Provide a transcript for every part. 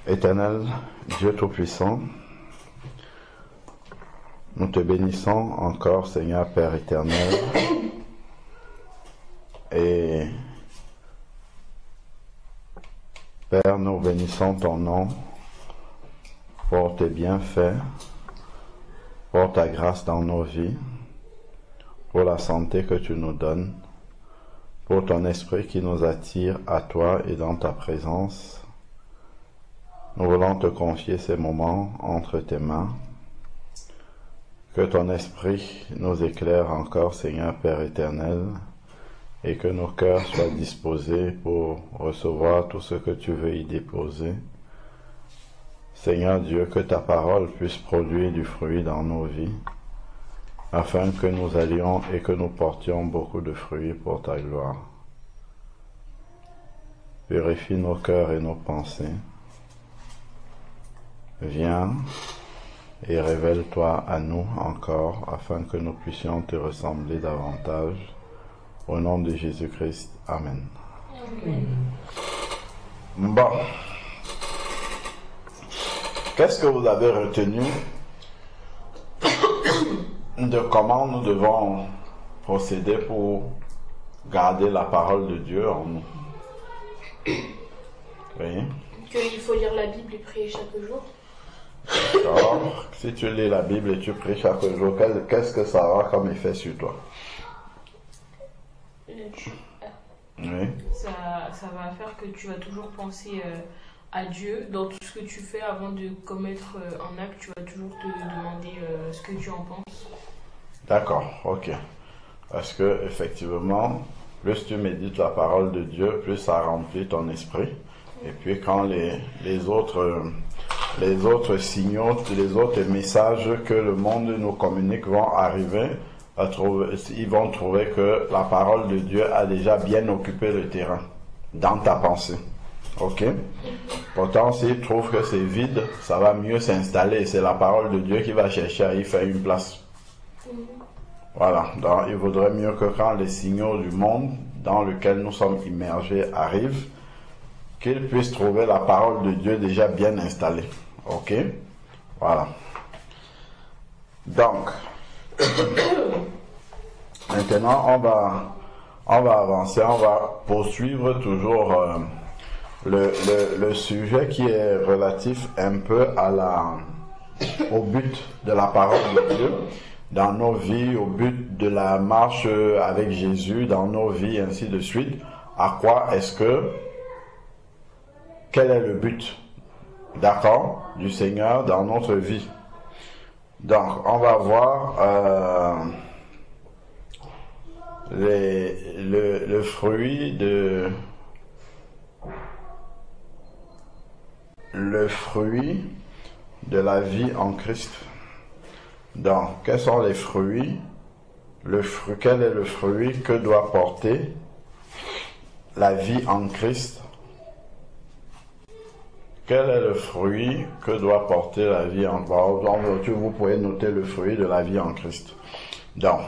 Éternel, Dieu Tout-Puissant, nous te bénissons encore, Seigneur Père éternel, et Père, nous bénissons ton nom pour tes bienfaits, pour ta grâce dans nos vies, pour la santé que tu nous donnes, pour ton esprit qui nous attire à toi et dans ta présence. Nous voulons te confier ces moments entre tes mains. Que ton esprit nous éclaire encore, Seigneur Père éternel, et que nos cœurs soient disposés pour recevoir tout ce que tu veux y déposer. Seigneur Dieu, que ta parole puisse produire du fruit dans nos vies, afin que nous allions et que nous portions beaucoup de fruits pour ta gloire. Purifie nos cœurs et nos pensées. Viens et révèle-toi à nous encore, afin que nous puissions te ressembler davantage. Au nom de Jésus-Christ. Amen. Amen. Bon. Qu'est-ce que vous avez retenu de comment nous devons procéder pour garder la parole de Dieu en nous? Oui. Qu'il faut lire la Bible et prier chaque jour. Alors, si tu lis la Bible et tu pries chaque jour, qu'est-ce que ça aura comme effet sur toi? Oui. Ça va faire que tu vas toujours penser à Dieu dans tout ce que tu fais. Avant de commettre un acte, tu vas toujours te demander ce que tu en penses. D'accord, ok. Parce que effectivement, plus tu médites la parole de Dieu, plus ça remplit ton esprit. Et puis quand les autres signaux, les autres messages que le monde nous communique vont arriver, ils vont trouver que la parole de Dieu a déjà bien occupé le terrain dans ta pensée. Ok? Pourtant, s'ils trouvent que c'est vide, ça va mieux s'installer. C'est la parole de Dieu qui va chercher à y faire une place. Voilà. Donc, il vaudrait mieux que quand les signaux du monde dans lequel nous sommes immergés arrivent, qu'ils puissent trouver la parole de Dieu déjà bien installée. Ok? Voilà. Donc, maintenant, on va avancer, on va poursuivre toujours le sujet qui est relatif un peu au but de la parole de Dieu dans nos vies, au but de la marche avec Jésus dans nos vies, ainsi de suite. Quel est le but, d'accord, du Seigneur dans notre vie? Donc, on va voir le fruit de la vie en Christ. Donc, quels sont les fruits? Quel est le fruit que doit porter la vie en Christ? Quel est le fruit que doit porter la vie en Christ? Vous pouvez noter le fruit de la vie en Christ. Donc,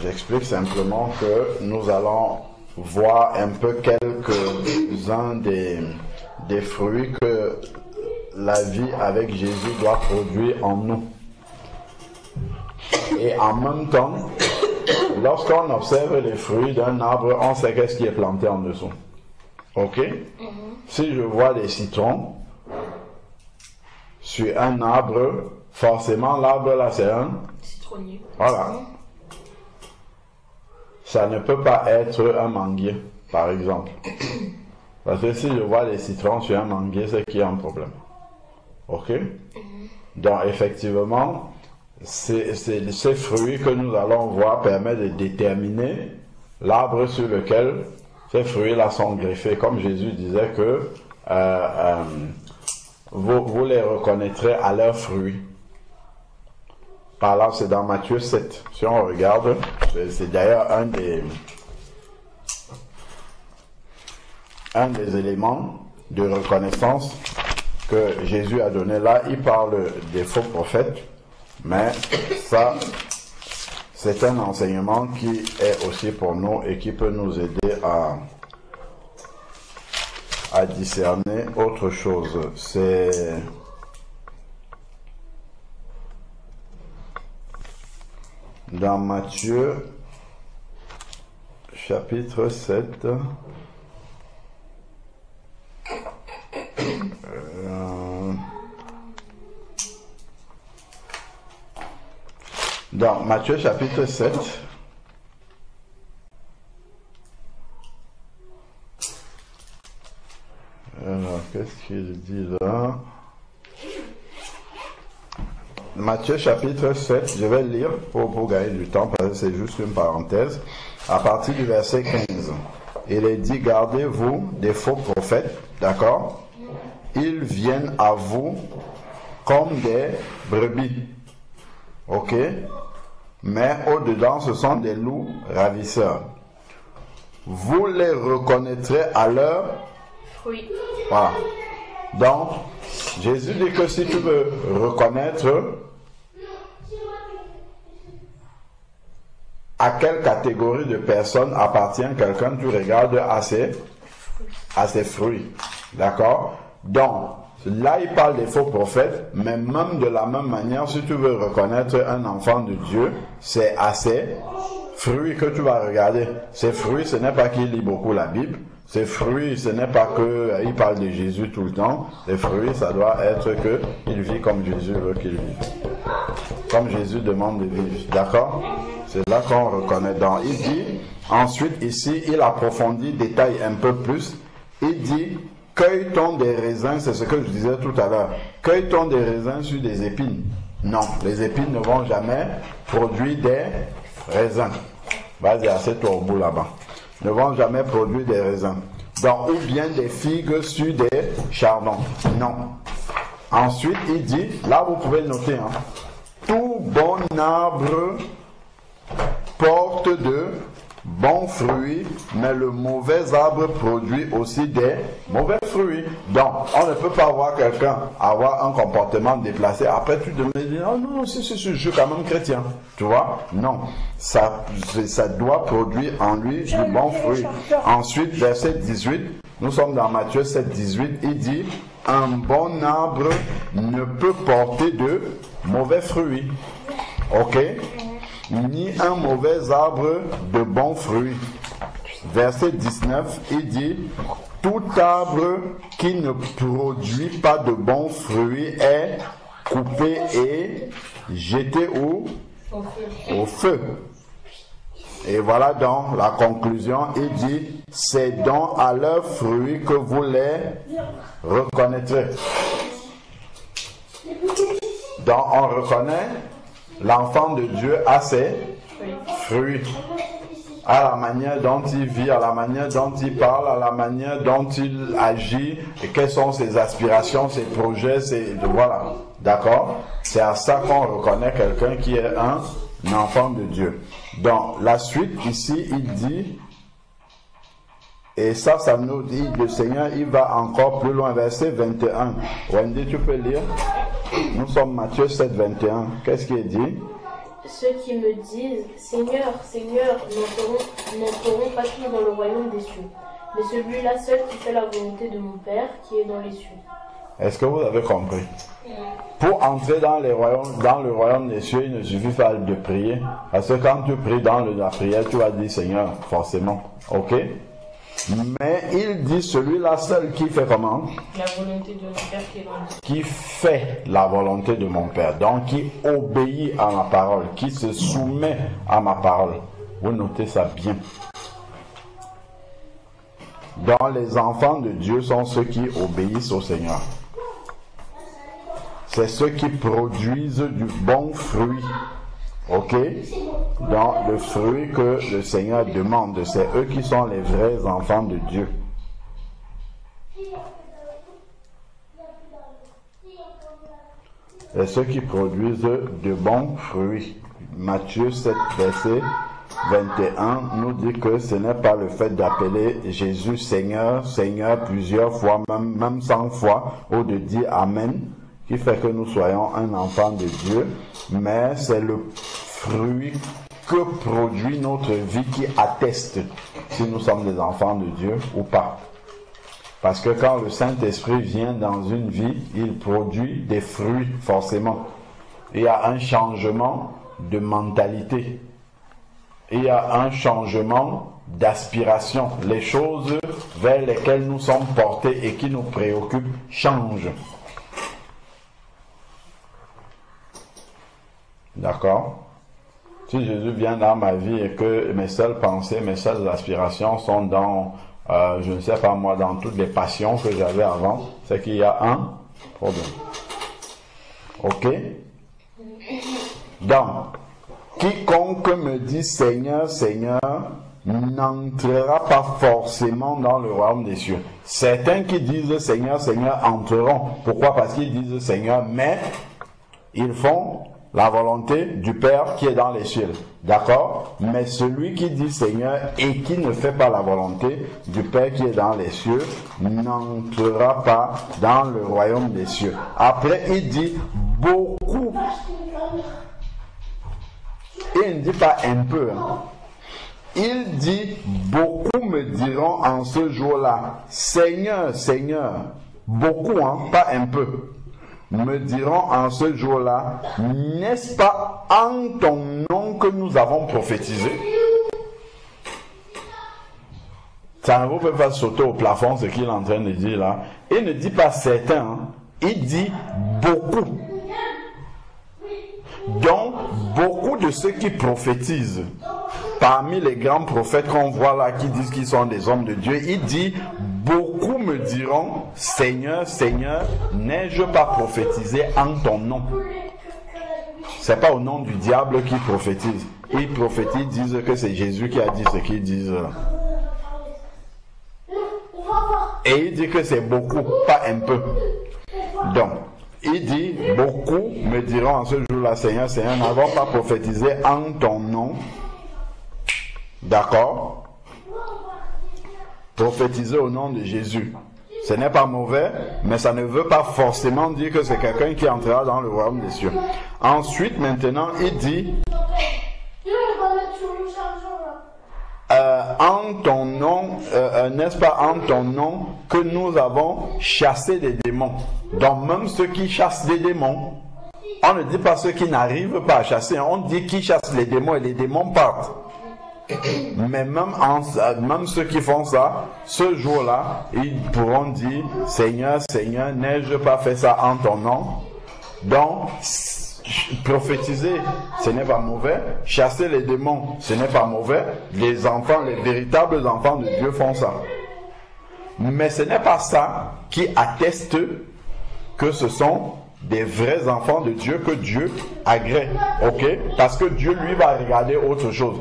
j'explique simplement que nous allons voir un peu quelques-uns des fruits que la vie avec Jésus doit produire en nous. Et en même temps, lorsqu'on observe les fruits d'un arbre, on sait qu'est-ce qui est planté en dessous. Ok? Si je vois des citrons sur un arbre, forcément l'arbre là c'est un citronnier. Voilà. Ça ne peut pas être un manguier, par exemple. Parce que si je vois des citrons sur un manguier, c'est qu'il y a un problème. Ok? Donc effectivement, ces fruits que nous allons voir permettent de déterminer l'arbre sur lequel ces fruits-là sont greffés. Comme Jésus disait que vous les reconnaîtrez à leurs fruits. Par là, c'est dans Matthieu 7. Si on regarde, c'est d'ailleurs un des éléments de reconnaissance que Jésus a donné là. Il parle des faux prophètes, mais ça, c'est un enseignement qui est aussi pour nous et qui peut nous aider à discerner autre chose. C'est dans Matthieu chapitre 7. Dans Matthieu chapitre 7, alors qu'est-ce qu'il dit là? Matthieu chapitre 7, je vais lire pour gagner du temps parce que c'est juste une parenthèse, à partir du verset 15. Il est dit, gardez-vous des faux prophètes, d'accord? Ils viennent à vous comme des brebis, ok? Mais au-dedans, ce sont des loups ravisseurs. Vous les reconnaîtrez à leur fruit. Voilà. Donc, Jésus dit que si tu veux reconnaître à quelle catégorie de personnes appartient quelqu'un, tu regardes à ses fruits. D'accord? Donc, là, il parle des faux prophètes, mais même de la même manière, si tu veux reconnaître un enfant de Dieu, c'est à ses fruits que tu vas regarder. Ses fruits, ce n'est pas qu'il lit beaucoup la Bible. Ses fruits, ce n'est pas qu'il parle de Jésus tout le temps. Les fruits, ça doit être qu'il vit comme Jésus veut qu'il vive. Comme Jésus demande de vivre. D'accord? C'est là qu'on reconnaît. Donc, il dit, ensuite, ici, il approfondit, détaille un peu plus. Il dit, cueille-t-on des raisins, c'est ce que je disais tout à l'heure, cueille-t-on des raisins sur des épines? Non, les épines ne vont jamais produire des raisins. Vas-y, assieds-toi au bout là-bas. Ne vont jamais produire des raisins. Donc, ou bien des figues sur des chardons. Non. Ensuite, il dit, là vous pouvez noter, hein, tout bon arbre porte de bons fruits, mais le mauvais arbre produit aussi des mauvais fruits. Donc, on ne peut pas voir quelqu'un avoir un comportement déplacé. Après, tu te dis, oh non, si, je suis quand même chrétien. Tu vois? Non. Ça doit produire en lui du bon fruit. Ensuite, verset 18, nous sommes dans Matthieu 7, 18, il dit, un bon arbre ne peut porter de mauvais fruits. Ok? Ni un mauvais arbre de bons fruits. Verset 19, il dit, tout arbre qui ne produit pas de bons fruits est coupé et jeté au feu. Et voilà donc la conclusion, il dit, c'est donc à leurs fruits que vous les reconnaîtrez. Donc on reconnaît l'enfant de Dieu a ses fruits, à la manière dont il vit, à la manière dont il parle, à la manière dont il agit, et quelles sont ses aspirations, ses projets, voilà, d'accord? C'est à ça qu'on reconnaît quelqu'un qui est un enfant de Dieu. Donc, la suite ici, il dit, et ça nous dit, le Seigneur, il va encore plus loin, verset 21. Wendy, tu peux lire? Nous sommes Matthieu 7, 21. Qu'est-ce qu'il dit? Ceux qui me disent, Seigneur, Seigneur, n'entreront pas tous dans le royaume des cieux, mais celui-là seul qui fait la volonté de mon Père qui est dans les cieux. Est-ce que vous avez compris? Pour entrer dans le royaume des cieux, il ne suffit pas de prier. Parce que quand tu pries dans la prière, tu vas dire Seigneur, forcément. Ok? Mais il dit celui-là seul qui fait comment? La volonté de mon Père qui est dans les cieux. Qui fait la volonté de mon Père. Donc qui obéit à ma parole. Qui se soumet à ma parole. Vous notez ça bien. Donc les enfants de Dieu sont ceux qui obéissent au Seigneur. C'est ceux qui produisent du bon fruit. Ok? Donc le fruit que le Seigneur demande, c'est eux qui sont les vrais enfants de Dieu. C'est ceux qui produisent de bons fruits. Matthieu 7, verset 21 nous dit que ce n'est pas le fait d'appeler Jésus Seigneur, Seigneur plusieurs fois, même 100 fois, ou de dire Amen, qui fait que nous soyons un enfant de Dieu, mais c'est le fruit que produit notre vie qui atteste si nous sommes des enfants de Dieu ou pas. Parce que quand le Saint-Esprit vient dans une vie, il produit des fruits forcément. Il y a un changement de mentalité. Il y a un changement d'aspiration. Les choses vers lesquelles nous sommes portés et qui nous préoccupent changent. D'accord? Si Jésus vient dans ma vie et que mes seules pensées, mes seules aspirations sont dans, je ne sais pas moi, dans toutes les passions que j'avais avant, c'est qu'il y a un problème. Ok? Donc, quiconque me dit Seigneur, Seigneur, n'entrera pas forcément dans le royaume des cieux. Certains qui disent Seigneur, Seigneur entreront. Pourquoi? Parce qu'ils disent Seigneur, mais ils font la volonté du Père qui est dans les cieux. D'accord? Mais celui qui dit Seigneur et qui ne fait pas la volonté du Père qui est dans les cieux n'entrera pas dans le royaume des cieux. Après, il dit beaucoup. Il ne dit pas un peu. Il dit beaucoup me diront en ce jour-là, Seigneur, Seigneur, beaucoup, pas un peu, me diront en ce jour-là, n'est-ce pas en ton nom que nous avons prophétisé? Ça ne vous peut pas sauter au plafond ce qu'il est en train de dire là. Il ne dit pas certains, il dit beaucoup. Donc, beaucoup de ceux qui prophétisent, parmi les grands prophètes qu'on voit là, qui disent qu'ils sont des hommes de Dieu, il dit, beaucoup me diront, Seigneur, Seigneur, n'ai-je pas prophétisé en ton nom? C'est pas au nom du diable qu'ils prophétisent. Ils prophétisent, disent que c'est Jésus qui a dit ce qu'ils disent. Et il dit que c'est beaucoup, pas un peu. Donc, il dit, beaucoup me diront en ce jour-là, Seigneur, Seigneur, n'avons pas prophétisé en ton nom. D'accord? Prophétiser au nom de Jésus. Ce n'est pas mauvais, mais ça ne veut pas forcément dire que c'est quelqu'un qui entrera dans le royaume des cieux. Ensuite, maintenant, il dit, en ton nom, n'est-ce pas en ton nom que nous avons chassé des démons. Donc même ceux qui chassent des démons, on ne dit pas ceux qui n'arrivent pas à chasser, on dit qui chassent les démons et les démons partent. Mais même ceux qui font ça, ce jour-là, ils pourront dire, Seigneur, Seigneur, n'ai-je pas fait ça en ton nom? Donc, prophétiser, ce n'est pas mauvais. Chasser les démons, ce n'est pas mauvais. Les enfants, les véritables enfants de Dieu font ça. Mais ce n'est pas ça qui atteste que ce sont des vrais enfants de Dieu, que Dieu agrée. Ok? Parce que Dieu, lui, va regarder autre chose.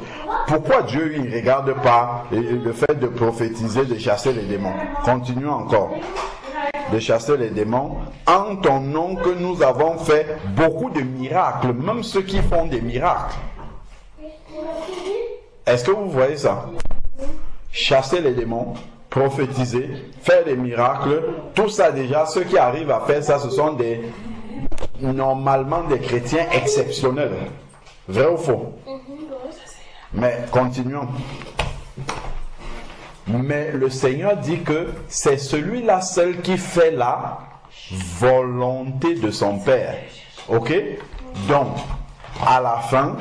Pourquoi Dieu, il ne regarde pas le fait de prophétiser, de chasser les démons? Continuons encore. De chasser les démons, en ton nom que nous avons fait beaucoup de miracles, même ceux qui font des miracles. Est-ce que vous voyez ça? Chasser les démons, prophétiser, faire des miracles, tout ça déjà, ceux qui arrivent à faire ça, ce sont normalement des chrétiens exceptionnels. Vrai ou faux? Mais continuons. Mais le Seigneur dit que c'est celui-là seul qui fait la volonté de son Père. Ok? Donc, à la fin,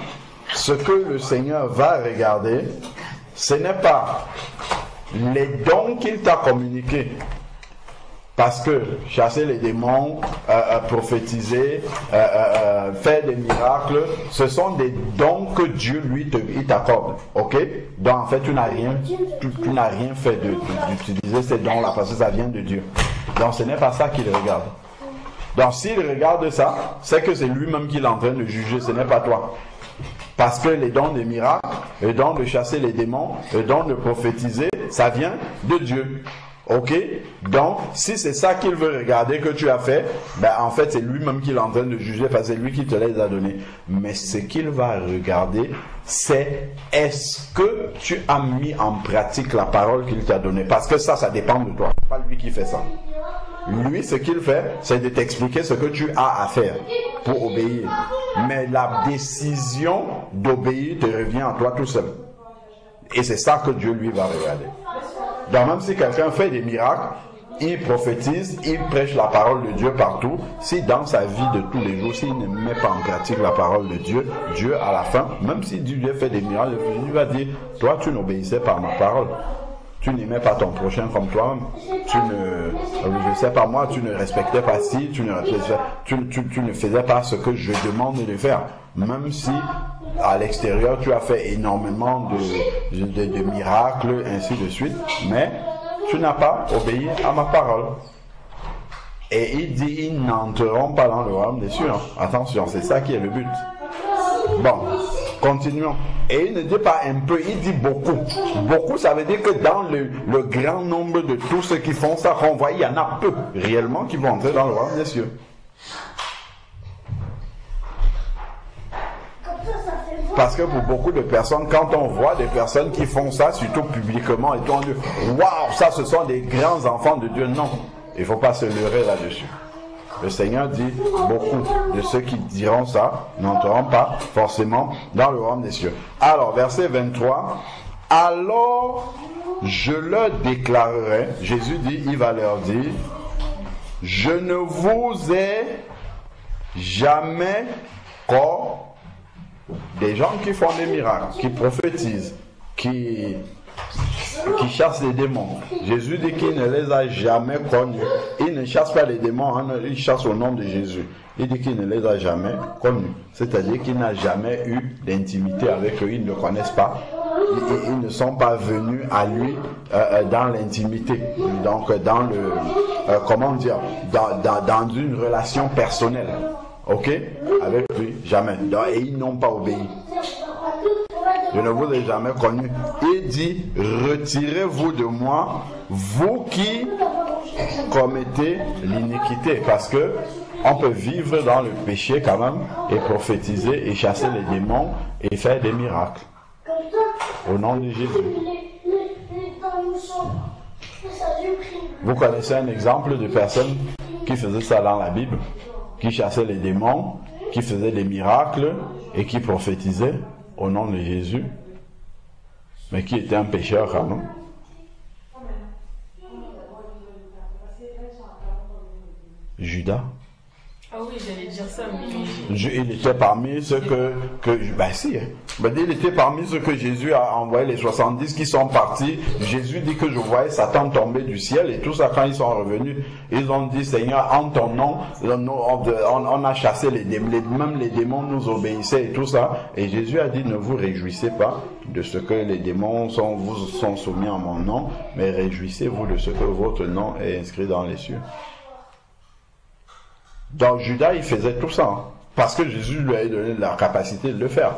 ce que le Seigneur va regarder, ce n'est pas les dons qu'il t'a communiqués. Parce que chasser les démons, prophétiser, faire des miracles, ce sont des dons que Dieu lui t'accorde. Ok? Donc en fait, tu n'as rien fait d'utiliser ces dons-là parce que ça vient de Dieu. Donc ce n'est pas ça qu'il regarde. Donc s'il regarde ça, c'est que c'est lui-même qui est en train de juger, ce n'est pas toi. Parce que les dons des miracles, les dons de chasser les démons, les dons de prophétiser, ça vient de Dieu. Ok? Donc, si c'est ça qu'il veut regarder que tu as fait, ben en fait c'est lui-même qui est en train de juger parce que c'est lui qui te les a donnés. Mais ce qu'il va regarder, c'est est-ce que tu as mis en pratique la parole qu'il t'a donnée? Parce que ça dépend de toi. C'est pas lui qui fait ça. Lui, ce qu'il fait, c'est de t'expliquer ce que tu as à faire pour obéir. Mais la décision d'obéir te revient à toi tout seul. Et c'est ça que Dieu lui va regarder. Donc même si quelqu'un fait des miracles, il prophétise, il prêche la parole de Dieu partout. Si dans sa vie de tous les jours, s'il ne met pas en pratique la parole de Dieu, Dieu à la fin, même si Dieu fait des miracles, il va dire, toi tu n'obéissais pas à ma parole. Tu n'aimais pas ton prochain comme toi-même. Je sais pas moi, tu ne respectais pas ci, tu ne faisais pas ce que je demande de faire. Même si à l'extérieur tu as fait énormément de miracles, ainsi de suite, mais tu n'as pas obéi à ma parole. Et il dit, ils n'entreront pas dans le royaume des cieux. Attention, c'est ça qui est le but. Bon, continuons. Et il ne dit pas un peu, il dit beaucoup. Beaucoup, ça veut dire que dans le grand nombre de tous ceux qui font ça, qu'on voit, il y en a peu réellement qui vont entrer dans le royaume des cieux. Parce que pour beaucoup de personnes, quand on voit des personnes qui font ça, surtout publiquement, et on dit, waouh, ça ce sont des grands enfants de Dieu. Non, il ne faut pas se leurrer là-dessus. Le Seigneur dit, beaucoup de ceux qui diront ça n'entreront pas forcément dans le royaume des cieux. Alors, verset 23, alors je leur déclarerai, Jésus dit, il va leur dire, je ne vous ai jamais connu. Des gens qui font des miracles, qui prophétisent, qui chassent les démons. Jésus dit qu'il ne les a jamais connus. Il ne chasse pas les démons, il chasse au nom de Jésus. Il dit qu'il ne les a jamais connus. C'est-à-dire qu'il n'a jamais eu d'intimité avec eux. Ils ne le connaissent pas. Ils ne sont pas venus à lui dans l'intimité. Donc dans le, comment dire, dans une relation personnelle. Ok? Avec lui, jamais. Et ils n'ont pas obéi. Je ne vous ai jamais connu. Il dit, retirez-vous de moi, vous qui commettez l'iniquité. Parce que on peut vivre dans le péché quand même, et prophétiser, et chasser les démons, et faire des miracles. Au nom de Jésus. Vous connaissez un exemple de personne qui faisait ça dans la Bible? Qui chassait les démons, qui faisait des miracles et qui prophétisait au nom de Jésus, mais qui était un pécheur quand même. Judas. Ah oui, j'allais dire ça, mais... Il était parmi ceux il était parmi ceux que Jésus a envoyé, les 70 qui sont partis. Jésus dit que je voyais Satan tomber du ciel, et tout ça, quand ils sont revenus, ils ont dit, Seigneur, en ton nom, on a chassé les démons, même les démons nous obéissaient et tout ça. Et Jésus a dit, ne vous réjouissez pas de ce que les démons vous sont soumis en mon nom, mais réjouissez-vous de ce que votre nom est inscrit dans les cieux. Donc Judas, il faisait tout ça, parce que Jésus lui a donné la capacité de le faire.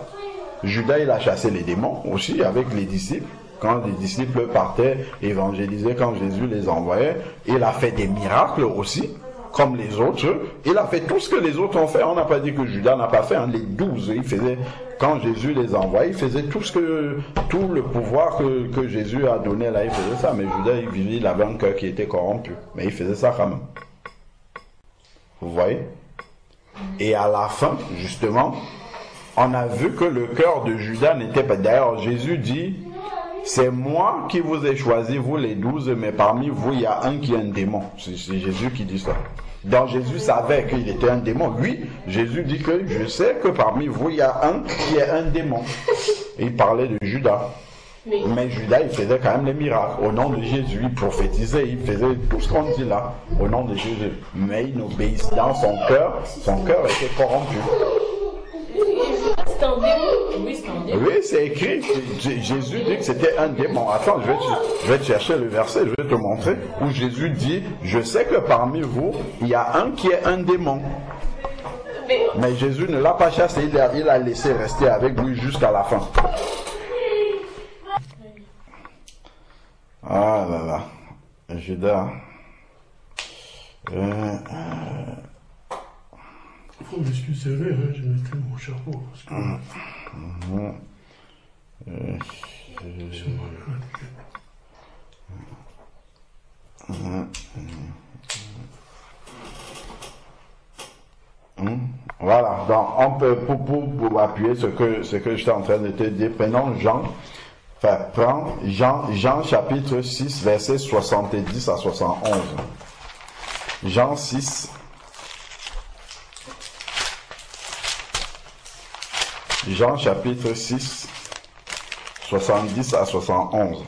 Judas, il a chassé les démons aussi avec les disciples. Quand les disciples partaient évangéliser, quand Jésus les envoyait, il a fait des miracles aussi, comme les autres. Il a fait tout ce que les autres ont fait. On n'a pas dit que Judas n'a pas fait. Les 12, il faisait, quand Jésus les envoyait, il faisait tout le pouvoir que Jésus a donné là, il faisait ça. Mais Judas, il avait un cœur qui était corrompu. Mais il faisait ça quand même. Vous voyez? Et à la fin, justement, on a vu que le cœur de Judas n'était pas... D'ailleurs, Jésus dit, c'est moi qui vous ai choisi, vous les 12, mais parmi vous, il y a un qui est un démon. C'est Jésus qui dit ça. Donc Jésus savait qu'il était un démon. Lui, Jésus dit que je sais que parmi vous, il y a un qui est un démon. Et il parlait de Judas. Mais Judas, il faisait quand même les miracles. Au nom de Jésus, il prophétisait, il faisait tout ce qu'on dit là, au nom de Jésus. Mais il n'obéissait dans son cœur était corrompu. C'est un démon. Oui, c'est un démon. Oui, c'est écrit. Jésus dit que c'était un démon. Attends, je vais te chercher le verset, je vais te montrer, où Jésus dit, je sais que parmi vous, il y a un qui est un démon. Mais Jésus ne l'a pas chassé, il l'a laissé rester avec lui jusqu'à la fin. Ah là là, Judas. Il faut m'excuser, je mettais mon chapeau. Parce que... Voilà, donc on peut pour appuyer ce que j'étais en train de te dire, prenons Jean Enfin, prends Jean chapitre 6, versets 70 à 71. Jean 6. Jean chapitre 6, 70 à 71.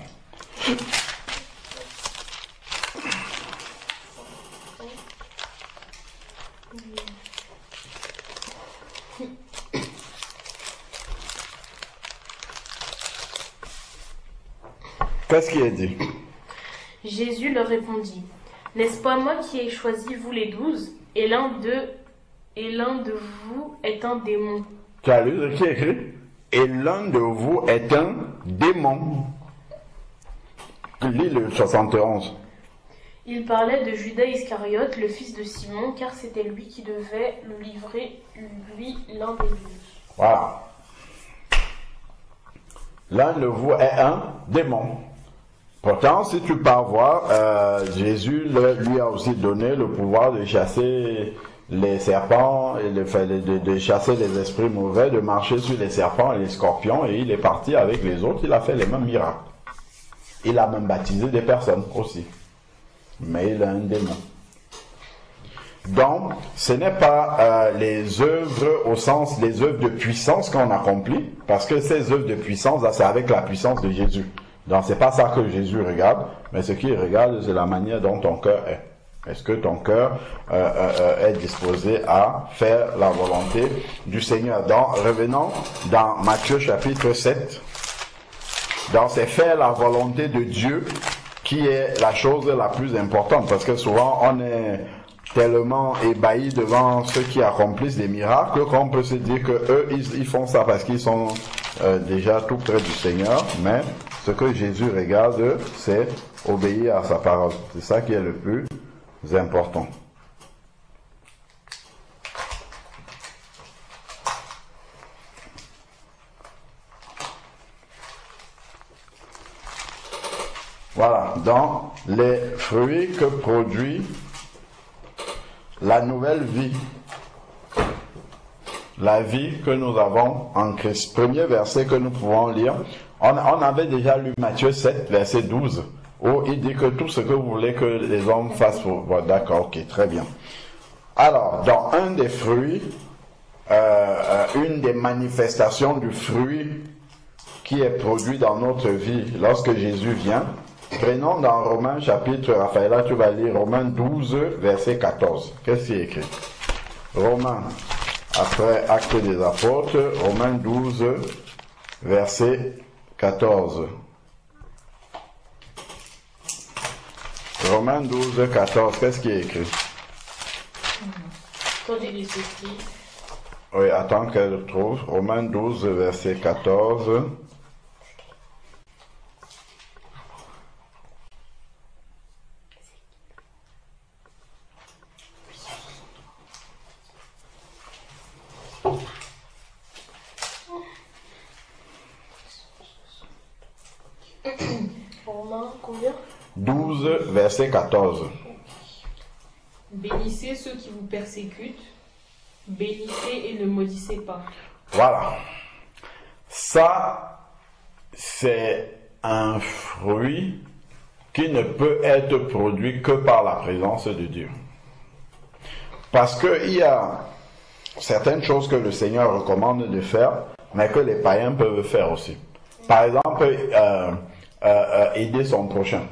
Qu'est-ce qui est dit? Jésus leur répondit, n'est-ce pas moi qui ai choisi vous les 12, et l'un de vous est un démon. Tu as lu ce qui est écrit? Et l'un de vous est un démon. Lis le 71. Il parlait de Judas Iscariote, le fils de Simon, car c'était lui qui devait le livrer, lui, l'un des 12. Voilà. L'un de vous est un démon. Pourtant, si tu pars voir, Jésus lui a aussi donné le pouvoir de chasser les serpents, et de chasser les esprits mauvais, de marcher sur les serpents et les scorpions, et il est parti avec les autres, il a fait les mêmes miracles. Il a même baptisé des personnes aussi. Mais il est un démon. Donc, ce n'est pas les œuvres au sens des œuvres de puissance qu'on accomplit, parce que ces œuvres de puissance, là, c'est avec la puissance de Jésus. Donc, c'est pas ça que Jésus regarde, mais ce qu'il regarde, c'est la manière dont ton cœur est. Est-ce que ton cœur est disposé à faire la volonté du Seigneur? Donc, revenons dans Matthieu chapitre 7. Donc, c'est faire la volonté de Dieu qui est la chose la plus importante, parce que souvent, on est tellement ébahis devant ceux qui accomplissent des miracles qu'on peut se dire que eux ils font ça parce qu'ils sont déjà tout près du Seigneur, mais ce que Jésus regarde, c'est obéir à sa parole. C'est ça qui est le plus important. Voilà, donc les fruits que produit la nouvelle vie, la vie que nous avons en Christ. Premier verset que nous pouvons lire, on avait déjà lu Matthieu 7, verset 12, où il dit que tout ce que vous voulez que les hommes fassent pour vous. Bon, d'accord, ok, très bien. Alors, dans un des fruits, une des manifestations du fruit qui est produit dans notre vie lorsque Jésus vient, prenons dans Romains chapitre, Raphaël, tu vas lire Romains 12, verset 14. Qu'est-ce qui est écrit? Romains, après Actes des Apôtres, Romains 12, verset 14. Romains 12, 14, qu'est-ce qui est écrit? Oui, attends qu'elle trouve. Romains 12, verset 14. Romains, combien? 12, verset 14. Bénissez ceux qui vous persécutent, bénissez et ne maudissez pas. Voilà. Ça, c'est un fruit qui ne peut être produit que par la présence de Dieu. Parce qu'il y a certaines choses que le Seigneur recommande de faire, mais que les païens peuvent faire aussi. Par exemple, aider son prochain.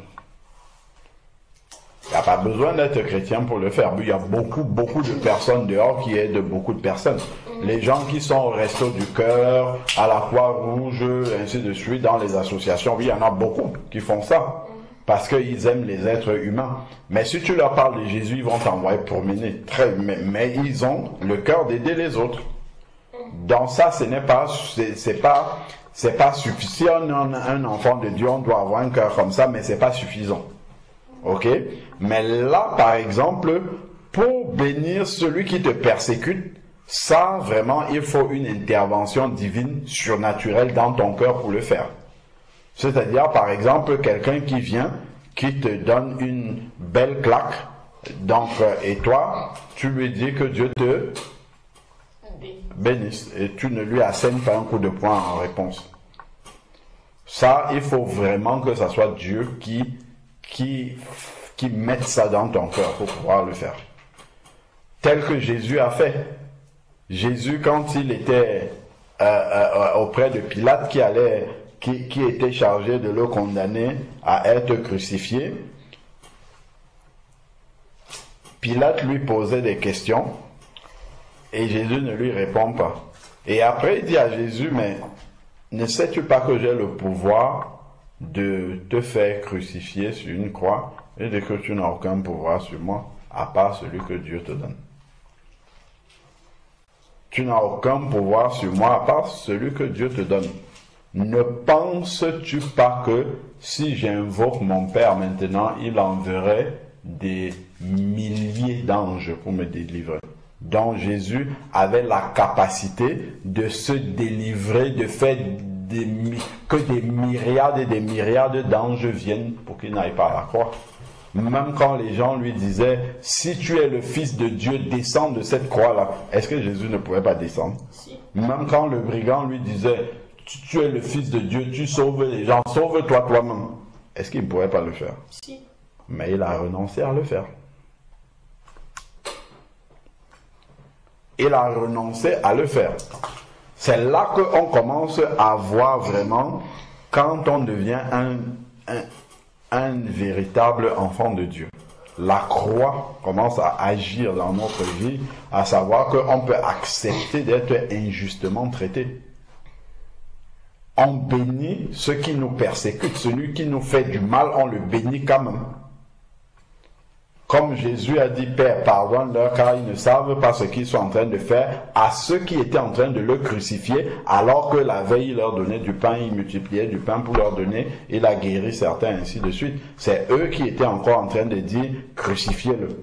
Il n'y a pas besoin d'être chrétien pour le faire. Il y a beaucoup de personnes dehors qui aident beaucoup de personnes. Les gens qui sont au Resto du Cœur, à la Croix-Rouge, ainsi de suite, dans les associations, oui, il y en a beaucoup qui font ça. Parce qu'ils aiment les êtres humains. Mais si tu leur parles de Jésus, ils vont t'envoyer promener. Mais ils ont le cœur d'aider les autres. Dans ça, c'est pas suffisant. Si on est un enfant de Dieu, on doit avoir un cœur comme ça, mais c'est pas suffisant. Ok? Mais là, par exemple, pour bénir celui qui te persécute, ça, vraiment, il faut une intervention divine, surnaturelle dans ton cœur pour le faire. C'est-à-dire, par exemple, quelqu'un qui vient, qui te donne une belle claque, donc, et toi, tu lui dis que Dieu te bénisse, et tu ne lui assènes pas un coup de poing en réponse. Ça, il faut vraiment que ça soit Dieu qui mette ça dans ton cœur pour pouvoir le faire. Tel que Jésus a fait. Jésus, quand il était auprès de Pilate qui était chargé de le condamner à être crucifié, Pilate lui posait des questions et Jésus ne lui répond pas. Et après il dit à Jésus, mais ne sais-tu pas que j'ai le pouvoir de te faire crucifier sur une croix et de que tu n'as aucun pouvoir sur moi à part celui que Dieu te donne. Tu n'as aucun pouvoir sur moi à part celui que Dieu te donne. Ne penses-tu pas que si j'invoque mon Père maintenant, il enverrait des milliers d'anges pour me délivrer? Donc Jésus avait la capacité de se délivrer, de faire que des myriades et des myriades d'anges viennent pour qu'il n'aille pas à la croix. Même quand les gens lui disaient, si tu es le Fils de Dieu, descends de cette croix-là. Est-ce que Jésus ne pouvait pas descendre? Si. Même quand le brigand lui disait, tu es le Fils de Dieu, tu sauves les gens, sauve-toi toi-même. Est-ce qu'il ne pouvait pas le faire? Si. Mais il a renoncé à le faire. Il a renoncé à le faire. C'est là qu'on commence à voir vraiment quand on devient un véritable enfant de Dieu. La croix commence à agir dans notre vie, à savoir qu'on peut accepter d'être injustement traité. On bénit ceux qui nous persécutent, celui qui nous fait du mal, on le bénit quand même. Comme Jésus a dit, Père, pardonne-leur car ils ne savent pas ce qu'ils sont en train de faire, à ceux qui étaient en train de le crucifier, alors que la veille il leur donnait du pain, il multipliait du pain pour leur donner, il a guéri certains, ainsi de suite. C'est eux qui étaient encore en train de dire, crucifiez-le.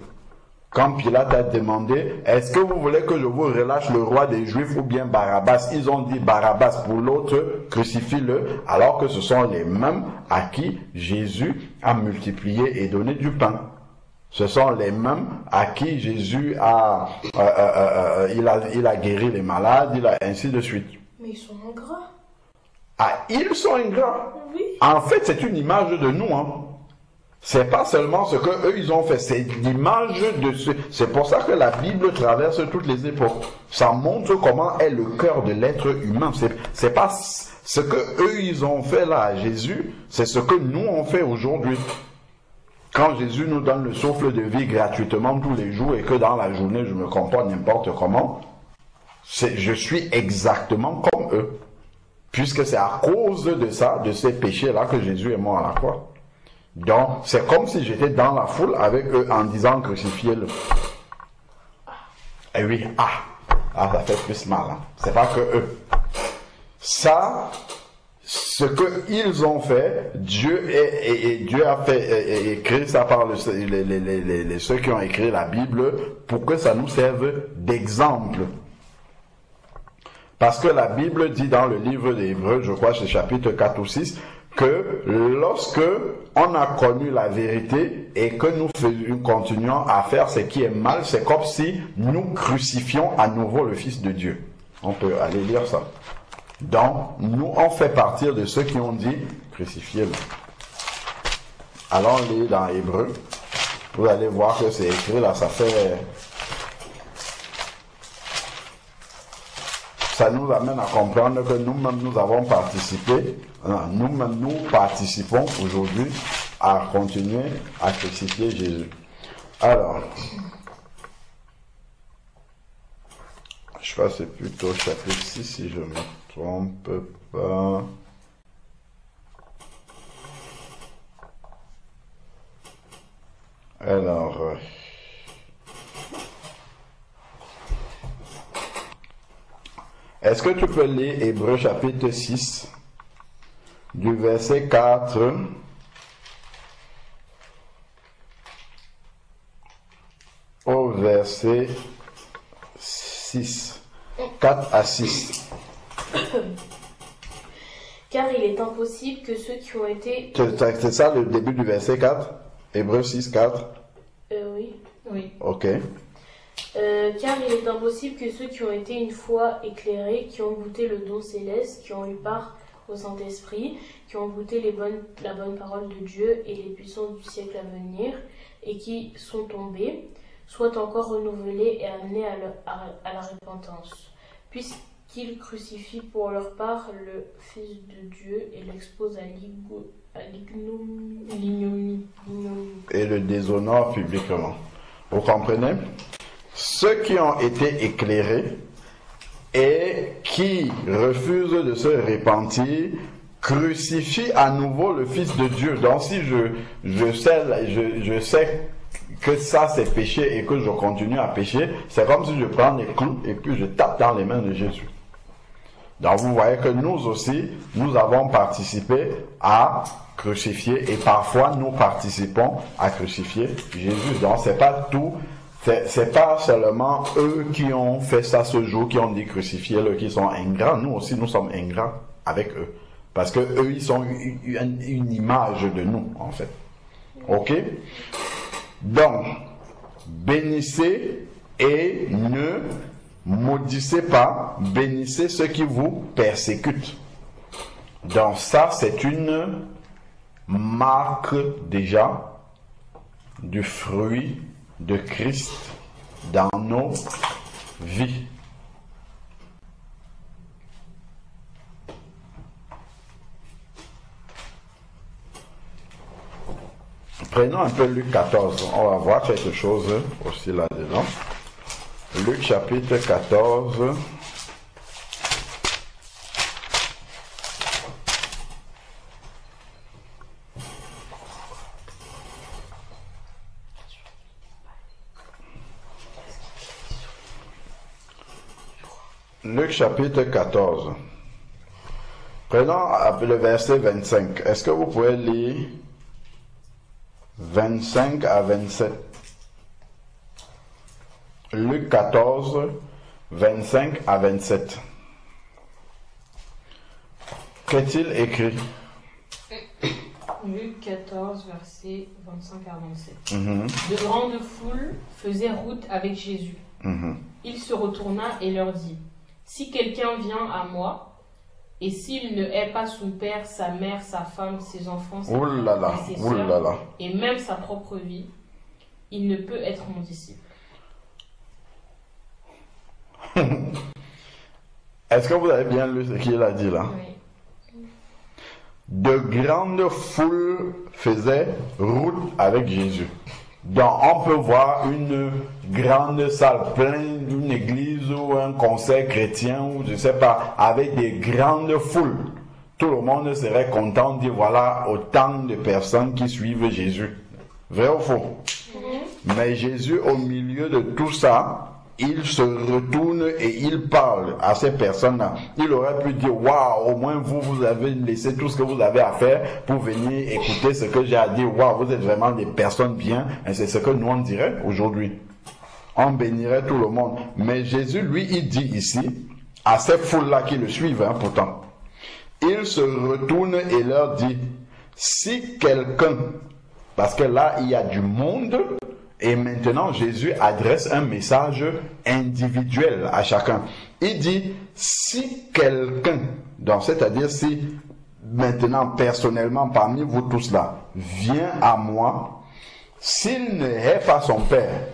Quand Pilate a demandé, est-ce que vous voulez que je vous relâche le roi des Juifs ou bien Barabbas? Ils ont dit Barabbas, pour l'autre, crucifie-le, alors que ce sont les mêmes à qui Jésus a multiplié et donné du pain. Ce sont les mêmes à qui Jésus il a guéri les malades, ainsi de suite. Mais ils sont ingrats. Ah, ils sont ingrats. Oui. En fait, c'est une image de nous. C'est pas seulement ce que eux ils ont fait, c'est l'image de ce. C'est pour ça que la Bible traverse toutes les époques. Ça montre comment est le cœur de l'être humain. C'est pas ce que eux ils ont fait là à Jésus, c'est ce que nous on fait aujourd'hui. Quand Jésus nous donne le souffle de vie gratuitement tous les jours et que dans la journée je me comporte n'importe comment, je suis exactement comme eux. Puisque c'est à cause de ça, de ces péchés-là que Jésus est mort à la croix. Donc, c'est comme si j'étais dans la foule avec eux en disant crucifiez-le. Et oui, ça fait plus mal. C'est pas que eux. Ça, ce qu'ils ont fait, Dieu a fait écrire ça par ceux qui ont écrit la Bible pour que ça nous serve d'exemple. Parce que la Bible dit dans le livre des Hébreux, je crois c'est chapitre 4 ou 6, que lorsque on a connu la vérité et que nous continuons à faire ce qui est mal, c'est comme si nous crucifions à nouveau le Fils de Dieu. On peut aller lire ça. Donc, nous, on fait partir de ceux qui ont dit crucifiez-le. Allons lire dans Hébreux. Vous allez voir que c'est écrit là, ça nous amène à comprendre que nous-mêmes nous avons participé, nous-mêmes nous participons aujourd'hui à continuer à crucifier Jésus. Alors, je crois que c'est plutôt chapitre 6 si je ne me trompe pas. Alors, est-ce que tu peux lire Hébreux chapitre 6, du verset 4 au verset 6, 4 à 6. Car il est impossible que ceux qui ont été... C'est ça le début du verset 4? Hébreux 6, 4? Oui. Oui. Ok. Car il est impossible que ceux qui ont été une fois éclairés, qui ont goûté le don céleste, qui ont eu part au Saint-Esprit, qui ont goûté la bonne parole de Dieu et les puissances du siècle à venir, et qui sont tombés, soient encore renouvelés et amenés à la repentance, puisqu'ils crucifient pour leur part le Fils de Dieu et l'exposent à l'ignominie. Et le déshonorent publiquement. Vous comprenez? Ceux qui ont été éclairés et qui refusent de se repentir crucifient à nouveau le Fils de Dieu. Donc si je sais que ça c'est péché et que je continue à pécher, c'est comme si je prends des clous et puis je tape dans les mains de Jésus. Donc vous voyez que nous aussi, nous avons participé à crucifier et parfois nous participons à crucifier Jésus. Donc c'est pas tout, c'est pas seulement eux qui ont fait ça ce jour, qui ont dit crucifier-le, qui sont ingrats. Nous aussi nous sommes ingrats avec eux. Parce que eux ils sont une image de nous en fait. Ok? Donc, bénissez et ne maudissez pas, bénissez ceux qui vous persécutent. Donc ça, c'est une marque déjà du fruit de Christ dans nos vies. Prenons un peu Luc 14, on va voir quelque chose aussi là-dedans. Luc chapitre 14. Luc chapitre 14. Prenons le verset 25. Est-ce que vous pouvez lire 25 à 27. Luc 14, 25 à 27. Qu'est-il écrit? Luc 14, versets 25 à 27. De grandes foules faisaient route avec Jésus. Il se retourna et leur dit, « Si quelqu'un vient à moi, et s'il ne hait pas son père, sa mère, sa femme, ses enfants, ses frères et ses sœurs, et même sa propre vie, il ne peut être mon disciple. » Est-ce que vous avez bien lu ce qu'il a dit là? Oui. De grandes foules faisaient route avec Jésus. Donc on peut voir une grande salle pleine d'une église ou un concert chrétien ou je sais pas, avec des grandes foules. Tout le monde serait content de dire voilà autant de personnes qui suivent Jésus. Vrai ou faux? Mais Jésus, au milieu de tout ça, il se retourne et il parle à ces personnes-là. Il aurait pu dire, waouh, au moins vous avez laissé tout ce que vous avez à faire pour venir écouter ce que j'ai à dire. Waouh, vous êtes vraiment des personnes bien. Et c'est ce que nous on dirait aujourd'hui. On bénirait tout le monde. Mais Jésus, lui, il dit ici, à ces foules-là qui le suivent, pourtant, il se retourne et leur dit, si quelqu'un, parce que là, il y a du monde, et maintenant, Jésus adresse un message individuel à chacun. Il dit, si quelqu'un, donc c'est-à-dire si maintenant, personnellement, parmi vous tous là, vient à moi, s'il ne hait pas son père,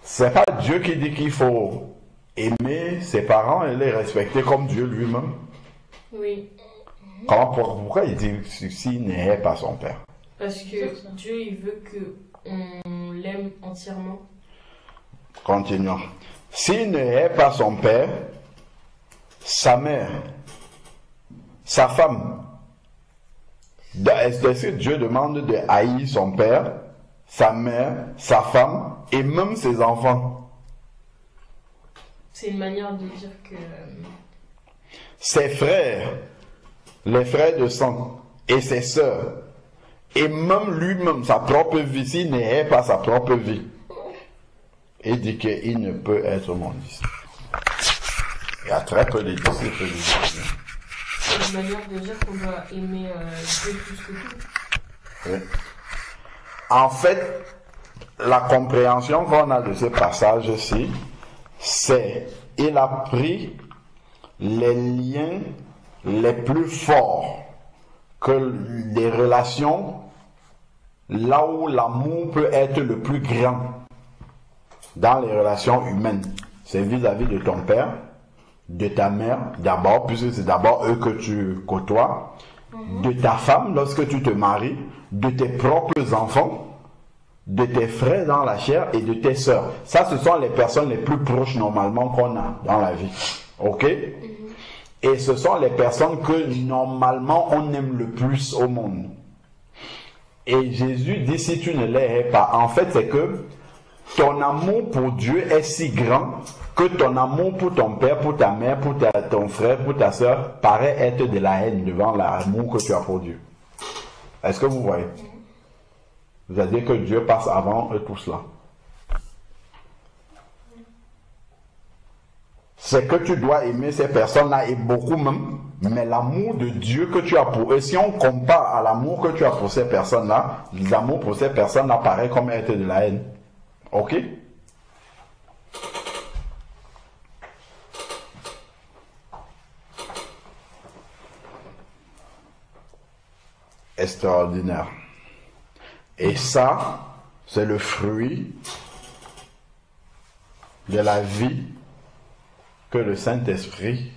c'est pas Dieu qui dit qu'il faut aimer ses parents et les respecter comme Dieu lui-même. Oui. Pourquoi il dit s'il ne hait pas son père? Parce que Dieu, il veut qu'on l'aime entièrement. Continuons. S'il ne hait pas son père, sa mère, sa femme, est-ce que Dieu demande de haïr son père, sa mère, sa femme et même ses enfants? C'est une manière de dire que... Ses frères, les frères de sang et ses sœurs, et même lui-même, sa propre vie, s'il ne hait pas sa propre vie, il dit qu'il ne peut être mon disciple. Il y a très peu de disciples. C'est une manière de dire qu'on doit aimer Dieu plus que tout. Oui. En fait, la compréhension qu'on a de ce passage-ci, c'est il a pris les liens les plus forts, que les relations, là où l'amour peut être le plus grand dans les relations humaines, c'est vis-à-vis de ton père, de ta mère d'abord, puisque c'est d'abord eux que tu côtoies, de ta femme lorsque tu te maries, de tes propres enfants, de tes frères dans la chair et de tes sœurs. Ça, ce sont les personnes les plus proches normalement qu'on a dans la vie. Ok? Et ce sont les personnes que normalement on aime le plus au monde. Et Jésus dit, si tu ne les hais pas, en fait c'est que ton amour pour Dieu est si grand que ton amour pour ton père, pour ta mère, pour ton frère, pour ta soeur paraît être de la haine devant l'amour que tu as pour Dieu. Est-ce que vous voyez? C'est-à-dire que Dieu passe avant eux tout cela. C'est que tu dois aimer ces personnes-là et beaucoup même, mais l'amour de Dieu que tu as pour eux, si on compare à l'amour que tu as pour ces personnes-là, l'amour pour ces personnes-là paraît comme être de la haine. Ok? Extraordinaire. Et ça, c'est le fruit de la vie que le Saint-Esprit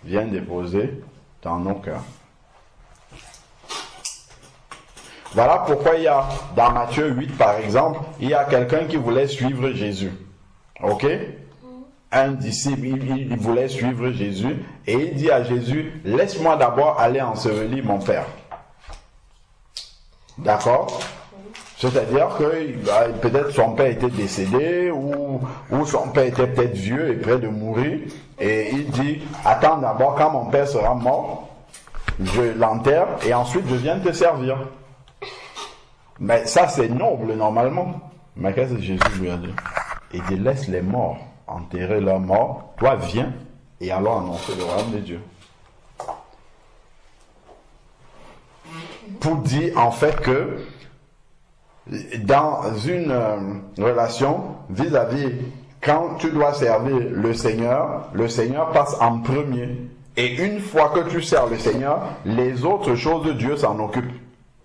vient déposer dans nos cœurs. Voilà pourquoi il y a, dans Matthieu 8 par exemple, il y a quelqu'un qui voulait suivre Jésus. Ok? Un disciple, il voulait suivre Jésus et il dit à Jésus, laisse-moi d'abord aller ensevelir mon père. D'accord? C'est-à-dire que peut-être son père était décédé ou son père était peut-être vieux et près de mourir. Et il dit, attends d'abord, quand mon père sera mort, je l'enterre et ensuite je viens te servir. Mais ça c'est noble normalement. Mais qu'est-ce que Jésus lui a dit? Il dit, laisse les morts enterrer leurs morts, toi viens et allons annoncer le royaume de Dieu. Pour dire en fait que dans une relation vis-à-vis, quand tu dois servir le Seigneur passe en premier. Et une fois que tu sers le Seigneur, les autres choses de Dieu s'en occupent.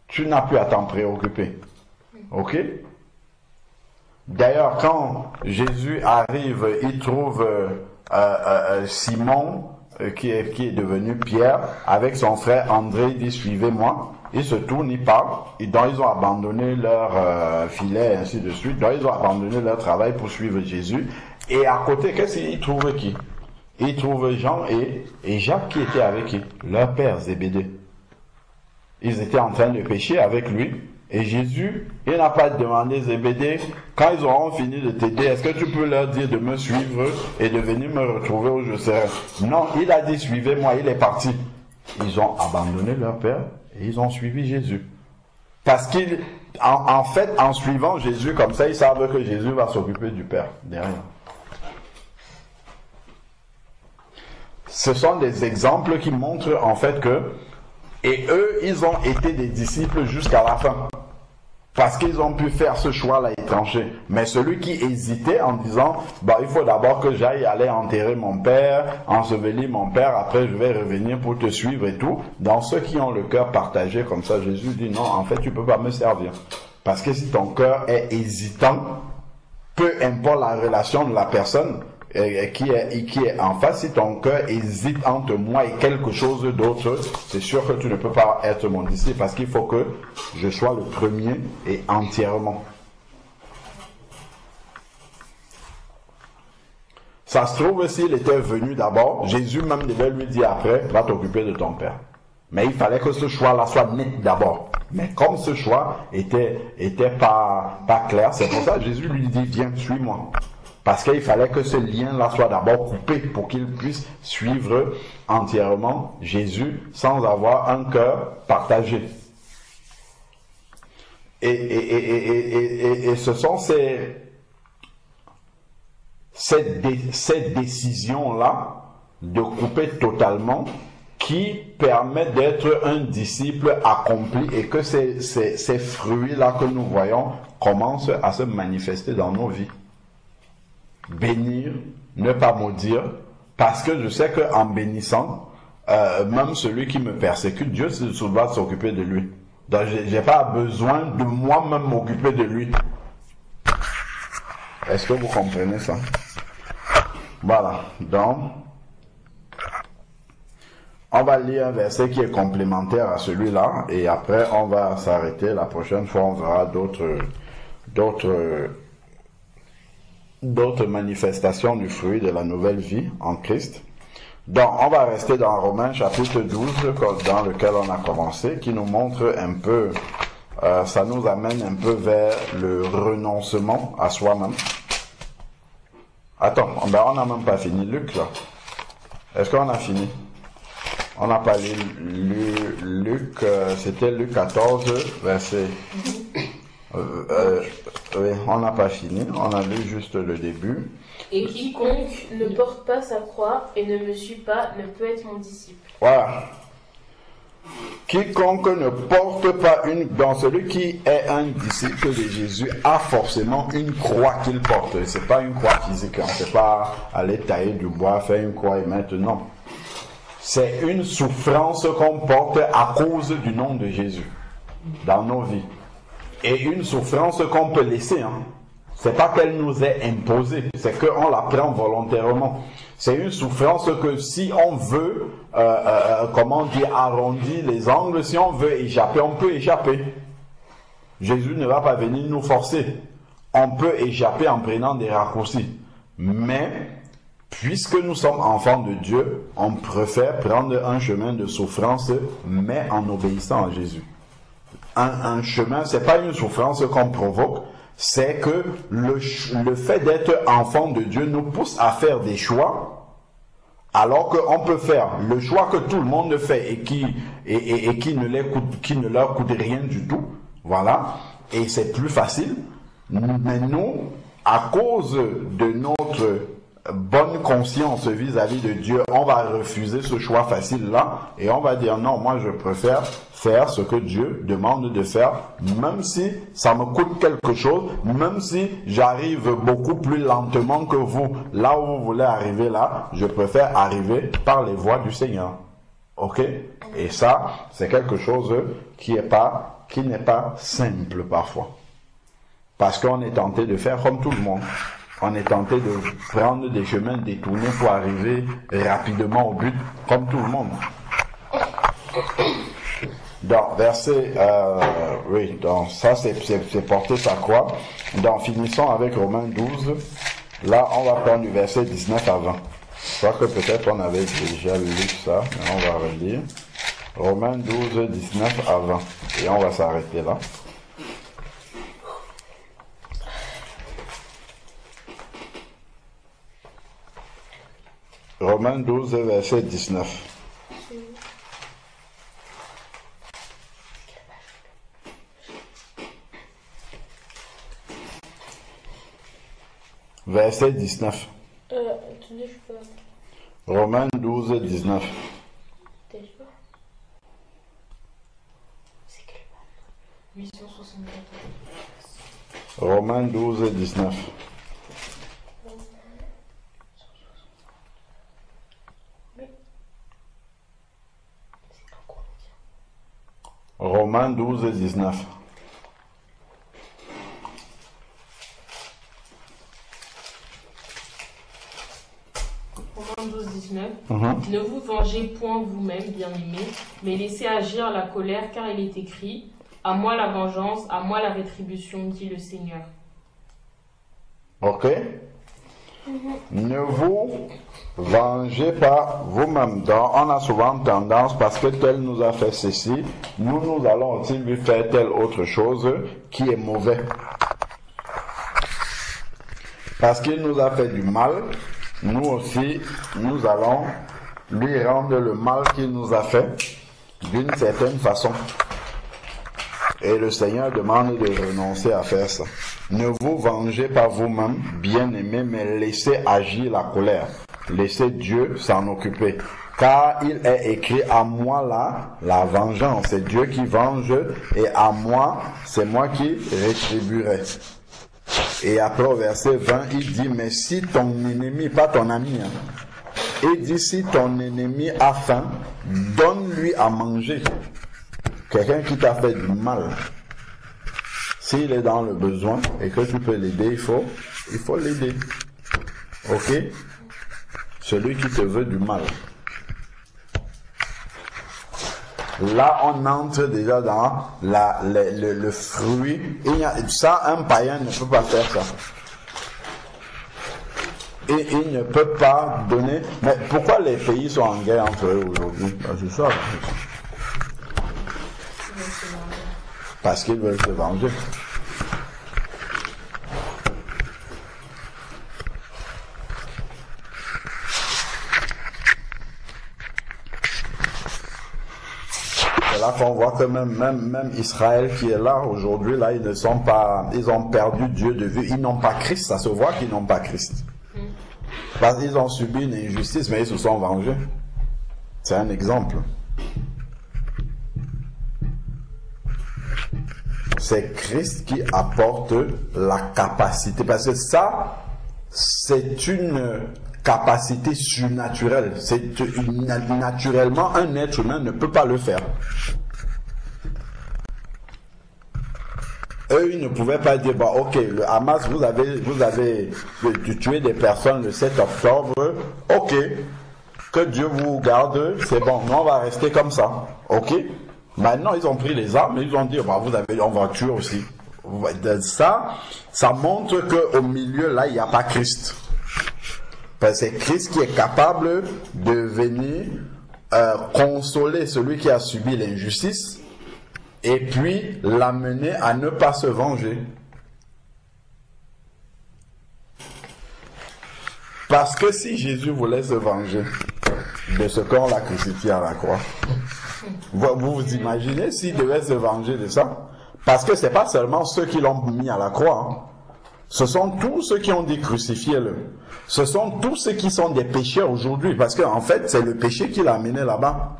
Tu n'as plus à t'en préoccuper. Ok? D'ailleurs, quand Jésus arrive, il trouve Simon, qui est devenu Pierre, avec son frère André, il dit, suivez-moi. Ils se tournent, ils partent, et donc ils ont abandonné leur filet, et ainsi de suite. Donc ils ont abandonné leur travail pour suivre Jésus. Et à côté, qu'est-ce qu'ils trouvent qui? Ils trouvent Jean et Jacques qui étaient avec eux, leur père Zébédée. Ils étaient en train de pécher avec lui. Et Jésus, il n'a pas demandé Zébédée, quand ils auront fini de t'aider, est-ce que tu peux leur dire de me suivre et de venir me retrouver où je serai? Non, il a dit suivez-moi, il est parti. Ils ont abandonné leur père et ils ont suivi Jésus. Parce qu'en fait, en suivant Jésus comme ça, ils savent que Jésus va s'occuper du Père derrière. Ce sont des exemples qui montrent en fait que, et eux, ils ont été des disciples jusqu'à la fin. Parce qu'ils ont pu faire ce choix-là étranger. Mais celui qui hésitait en disant, il faut d'abord que j'aille aller enterrer mon père, ensevelir mon père, après je vais revenir pour te suivre et tout. Dans ceux qui ont le cœur partagé comme ça, Jésus dit non, en fait tu peux pas me servir. Parce que si ton cœur est hésitant, peu importe la relation de la personne qui est en face, si ton cœur hésite entre moi et quelque chose d'autre, c'est sûr que tu ne peux pas être mon disciple parce qu'il faut que je sois le premier et entièrement. Ça se trouve, s'il était venu d'abord, Jésus même devait lui dire après, va t'occuper de ton père. Mais il fallait que ce choix-là soit net d'abord. Mais comme ce choix était pas clair, c'est pour ça que Jésus lui dit, viens, suis-moi. Parce qu'il fallait que ce lien-là soit d'abord coupé pour qu'il puisse suivre entièrement Jésus sans avoir un cœur partagé. Et ce sont ces décisions-là de couper totalement qui permettent d'être un disciple accompli et que ces fruits-là que nous voyons commencent à se manifester dans nos vies. Bénir, ne pas maudire, parce que je sais qu'en bénissant, même celui qui me persécute, Dieu doit s'occuper de lui. Donc j'ai pas besoin de moi-même m'occuper de lui. Est-ce que vous comprenez ça? Voilà, donc on va lire un verset qui est complémentaire à celui-là et après on va s'arrêter. La prochaine fois on verra d'autres manifestations du fruit de la nouvelle vie en Christ. Donc on va rester dans Romains chapitre 12 dans lequel on a commencé, qui nous montre un peu, ça nous amène un peu vers le renoncement à soi-même. Attends, on n'a même pas fini Luc là. Est-ce qu'on a fini? On n'a pas lu Luc, c'était Luc 14, verset... oui, on n'a pas fini, on a lu juste le début. Et quiconque ne porte pas sa croix et ne me suit pas ne peut être mon disciple. Voilà. Quiconque ne porte pas dans celui qui est un disciple de Jésus a forcément une croix qu'il porte. C'est pas une croix physique, on ne sait pas aller tailler du bois, faire une croix et mettre, non. C'est une souffrance qu'on porte à cause du nom de Jésus dans nos vies. Et une souffrance qu'on peut laisser, hein. C'est pas qu'elle nous est imposée, c'est qu'on la prend volontairement. C'est une souffrance que si on veut, arrondir les angles, si on veut échapper, on peut échapper. Jésus ne va pas venir nous forcer. On peut échapper en prenant des raccourcis. Mais, puisque nous sommes enfants de Dieu, on préfère prendre un chemin de souffrance, mais en obéissant à Jésus. Un chemin, c'est pas une souffrance qu'on provoque, c'est que le fait d'être enfant de Dieu nous pousse à faire des choix, alors qu'on peut faire le choix que tout le monde fait et qui ne leur coûte rien du tout, voilà, et c'est plus facile. Mais nous, à cause de notre bonne conscience vis-à-vis de Dieu, on va refuser ce choix facile-là et on va dire non, moi je préfère faire ce que Dieu demande de faire, même si ça me coûte quelque chose, même si j'arrive beaucoup plus lentement que vous. Là où vous voulez arriver là, je préfère arriver par les voies du Seigneur. Ok? Et ça, c'est quelque chose qui n'est pas simple parfois. Parce qu'on est tenté de faire comme tout le monde. On est tenté de prendre des chemins détournés pour arriver rapidement au but, comme tout le monde. Donc, verset, oui, donc ça c'est porter sa croix. Donc, finissons avec Romains 12. Là, on va prendre du verset 19 à 20. Je crois que peut-être on avait déjà lu ça, mais on va relire. Romains 12, 19 à 20. Et on va s'arrêter là. Romains 12, verset 19. Verset 19. Attendez, je peux... Romains 12, 19. C'est quelle page? 874. Romains 12, 19. Romains 12, 19. Romains 12, 19. Ne vous vengez point vous-même, bien-aimés, mais laissez agir la colère, car il est écrit « À moi la vengeance, à moi la rétribution, dit le Seigneur. » Ok? Ne vous vengez pas vous-même. Donc, on a souvent tendance, parce que tel nous a fait ceci, nous allons aussi lui faire telle autre chose qui est mauvais. Parce qu'il nous a fait du mal, nous aussi, nous allons lui rendre le mal qu'il nous a fait d'une certaine façon. Et le Seigneur demande de renoncer à faire ça. Ne vous vengez pas vous-même, bien-aimés, mais laissez agir la colère. Laissez Dieu s'en occuper. Car il est écrit, à moi la vengeance. C'est Dieu qui venge et à moi, c'est moi qui rétribuerai. Et après au verset 20, il dit, mais si ton ennemi, pas ton ami, Et dit, si ton ennemi a faim, donne-lui à manger. Quelqu'un qui t'a fait du mal, s'il est dans le besoin et que tu peux l'aider, il faut l'aider. Ok? Celui qui te veut du mal. Là, on entre déjà dans le fruit. Ça, un païen ne peut pas faire ça. Et il ne peut pas donner... Mais pourquoi les pays sont en guerre entre eux aujourd'hui? C'est ça. Parce qu'ils veulent se venger. C'est là qu'on voit que même Israël qui est là aujourd'hui, là, ils ont perdu Dieu de vue. Ils n'ont pas Christ, ça se voit qu'ils n'ont pas Christ. Parce qu'ils ont subi une injustice, mais ils se sont vengés. C'est un exemple. C'est Christ qui apporte la capacité. Parce que ça, c'est une capacité surnaturelle. Naturellement, un être humain ne peut pas le faire. Eux, ils ne pouvaient pas dire, bah, ok, le Hamas, vous avez tué des personnes le 7 octobre, ok, que Dieu vous garde, c'est bon, nous on va rester comme ça, ok. Maintenant, ils ont pris les armes et ils ont dit, bah, on va tuer aussi. Ça montre qu'au milieu, là, il n'y a pas Christ. Parce que c'est Christ qui est capable de venir consoler celui qui a subi l'injustice et puis l'amener à ne pas se venger. Parce que si Jésus voulait se venger de ce qu'on l'a crucifié à la croix, vous imaginez s'il devait se venger de ça? Parce que c'est pas seulement ceux qui l'ont mis à la croix, hein. Ce sont tous ceux qui ont dit crucifiez-le. Ce sont tous ceux qui sont des pécheurs aujourd'hui, parce qu'en fait, c'est le péché qui l'a amené là-bas.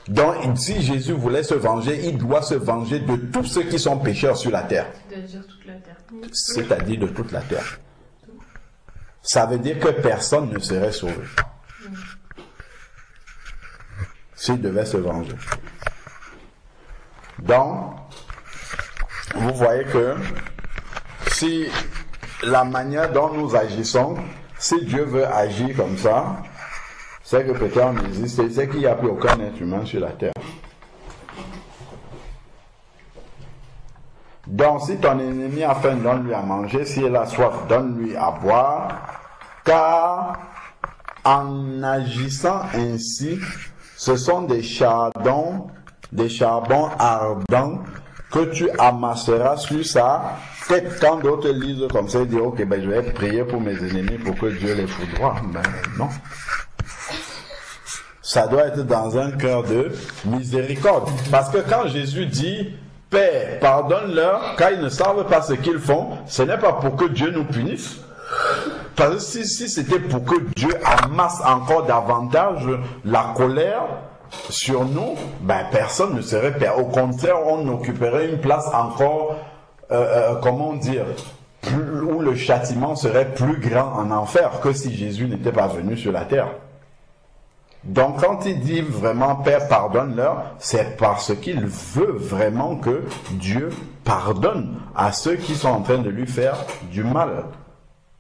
Donc, si Jésus voulait se venger, il doit se venger de tous ceux qui sont pécheurs sur la terre. C'est-à-dire toute la terre. C'est-à-dire de toute la terre. Ça veut dire que personne ne serait sauvé. S'il devait se venger. Donc, vous voyez que si la manière dont nous agissons, si Dieu veut agir comme ça, c'est que peut-être on existe, c'est qu'il n'y a plus aucun être humain sur la terre. Donc, si ton ennemi a faim, donne-lui à manger, si il a soif, donne-lui à boire, car en agissant ainsi, ce sont des charbons ardents que tu amasseras sur ça. Peut-être quand d'autres lisent comme ça, ils disent, ok, ben je vais prier pour mes ennemis pour que Dieu les foudroie. Ben non. Ça doit être dans un cœur de miséricorde. Parce que quand Jésus dit, Père, pardonne-leur, car ils ne savent pas ce qu'ils font, ce n'est pas pour que Dieu nous punisse. Parce que si c'était pour que Dieu amasse encore davantage la colère sur nous, ben personne ne serait père. Au contraire, on occuperait une place encore, comment dire, où le châtiment serait plus grand en enfer que si Jésus n'était pas venu sur la terre. Donc quand il dit vraiment Père pardonne-leur, c'est parce qu'il veut vraiment que Dieu pardonne à ceux qui sont en train de lui faire du mal.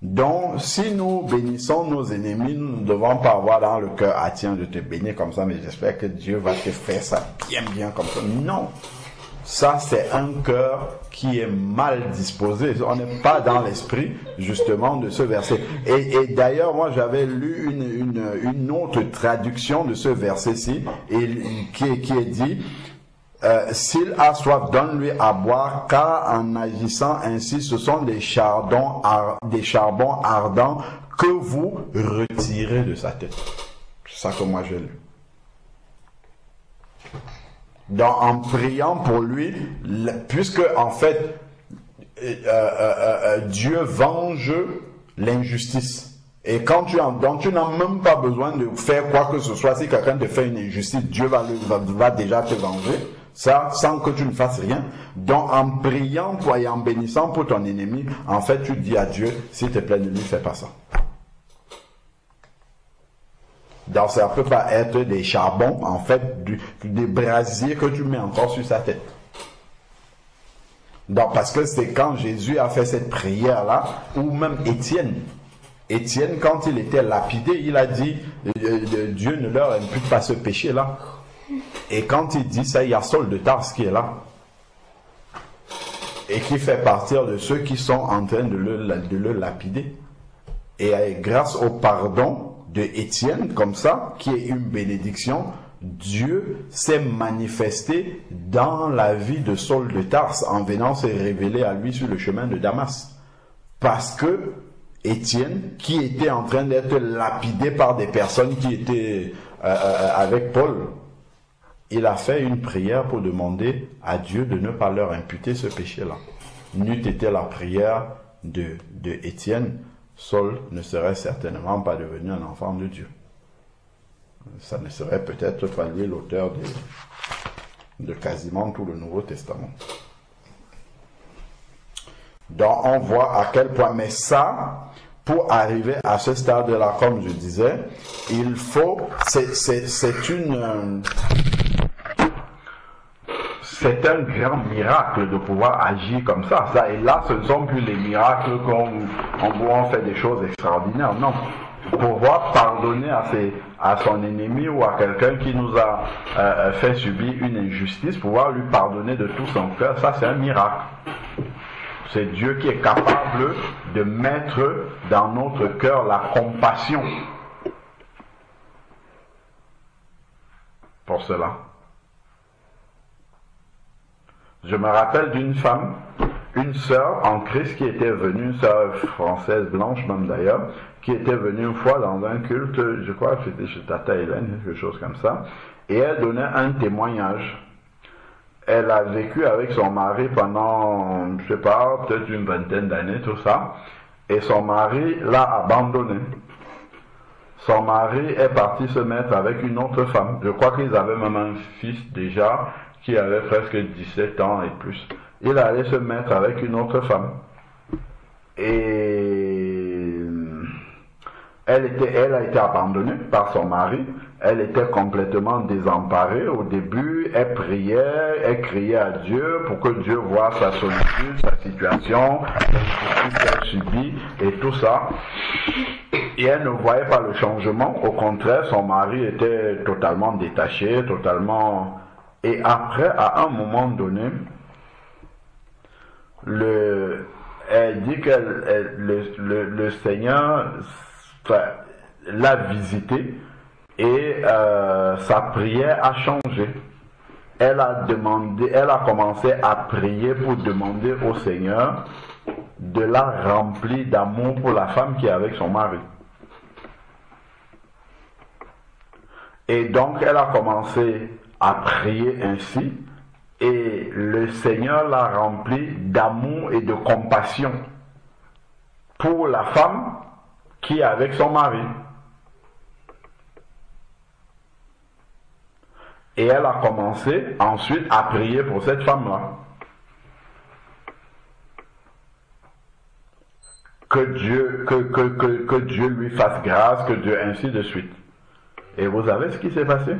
Donc si nous bénissons nos ennemis, nous ne devons pas avoir dans le cœur, ah tiens je te bénis comme ça, mais j'espère que Dieu va te faire ça bien comme ça. Non, ça c'est un cœur qui est mal disposé. On n'est pas dans l'esprit justement de ce verset. Et d'ailleurs moi j'avais lu une autre traduction de ce verset-ci qui est dit s'il a soif, donne-lui à boire, car en agissant ainsi, ce sont des charbons ardents que vous retirez de sa tête. C'est ça que moi j'ai lu. Donc en priant pour lui, puisque en fait Dieu venge l'injustice. Et quand donc tu n'as même pas besoin de faire quoi que ce soit. Si quelqu'un te fait une injustice, Dieu va déjà te venger. Ça, sans que tu ne fasses rien. Donc, en priant toi et en bénissant pour ton ennemi, en fait, tu dis à Dieu, s'il te plaît, ne lui fais pas ça. Donc ça ne peut pas être des charbons, en fait, des brasiers que tu mets encore sur sa tête. Donc parce que c'est quand Jésus a fait cette prière-là, ou même Étienne, quand il était lapidé, il a dit, Dieu ne leur impute pas ce péché-là. Et quand il dit ça, il y a Saul de Tarse qui est là. Et qui fait partir de ceux qui sont en train de le lapider. Et grâce au pardon de Étienne, comme ça, qui est une bénédiction, Dieu s'est manifesté dans la vie de Saul de Tarse en venant se révéler à lui sur le chemin de Damas. Parce que Étienne, qui était en train d'être lapidé par des personnes qui étaient avec Paul, il a fait une prière pour demander à Dieu de ne pas leur imputer ce péché-là. N'eût été la prière de Étienne, Saul ne serait certainement pas devenu un enfant de Dieu. Ça ne serait peut-être pas lui l'auteur de quasiment tout le Nouveau Testament. Donc on voit à quel point, mais ça, pour arriver à ce stade-là, comme je disais, il faut, c'est un grand miracle de pouvoir agir comme ça. Et là, ce ne sont plus les miracles où on fait des choses extraordinaires. Non. Pouvoir pardonner à son ennemi ou à quelqu'un qui nous a fait subir une injustice, pouvoir lui pardonner de tout son cœur, ça c'est un miracle. C'est Dieu qui est capable de mettre dans notre cœur la compassion pour cela. Je me rappelle d'une femme, une sœur en Christ qui était venue, une sœur française blanche même d'ailleurs, qui était venue une fois dans un culte, je crois que c'était chez Tata Hélène, quelque chose comme ça, et elle donnait un témoignage. Elle a vécu avec son mari pendant, je sais pas, peut-être une vingtaine d'années, tout ça, et son mari l'a abandonné. Son mari est parti se mettre avec une autre femme. Je crois qu'ils avaient même un fils déjà, qui avait presque 17 ans et plus. Il allait se mettre avec une autre femme. Et elle a été abandonnée par son mari. Elle était complètement désemparée. Au début, elle priait, elle criait à Dieu pour que Dieu voie sa solitude, sa situation, qu'elle subit et tout ça. Et elle ne voyait pas le changement. Au contraire, son mari était totalement détaché, totalement... Et après, à un moment donné, elle dit que le Seigneur l'a visité et sa prière a changé. Elle a commencé à prier pour demander au Seigneur de la remplir d'amour pour la femme qui est avec son mari. Et donc, elle a commencé à prier ainsi, et le Seigneur l'a rempli d'amour et de compassion pour la femme qui est avec son mari. Et elle a commencé ensuite à prier pour cette femme-là. Que Dieu lui fasse grâce, que Dieu ainsi de suite. Et vous savez ce qui s'est passé?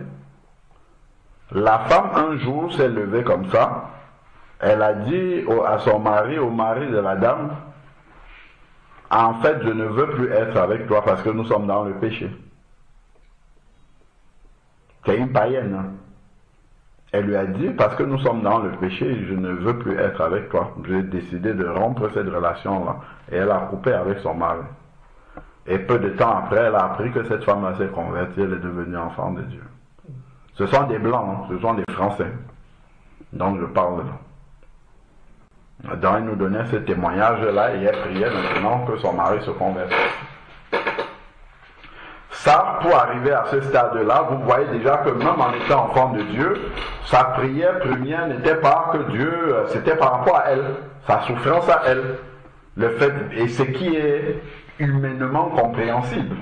La femme un jour s'est levée comme ça, elle a dit à son mari, au mari de la dame, en fait je ne veux plus être avec toi parce que nous sommes dans le péché. C'est une païenne. Hein? Elle lui a dit, parce que nous sommes dans le péché, je ne veux plus être avec toi. J'ai décidé de rompre cette relation-là. Et elle a coupé avec son mari. Et peu de temps après, elle a appris que cette femme-là s'est convertie, elle est devenue enfant de Dieu. Ce sont des Blancs, hein, ce sont des Français. Donc je parle là. Donc il nous donnait ce témoignage-là et elle priait maintenant que son mari se convertisse. Ça, pour arriver à ce stade-là, vous voyez déjà que même en étant enfant de Dieu, sa prière première n'était pas que Dieu, c'était par rapport à elle, sa souffrance à elle. Le fait, et ce qui est humainement compréhensible.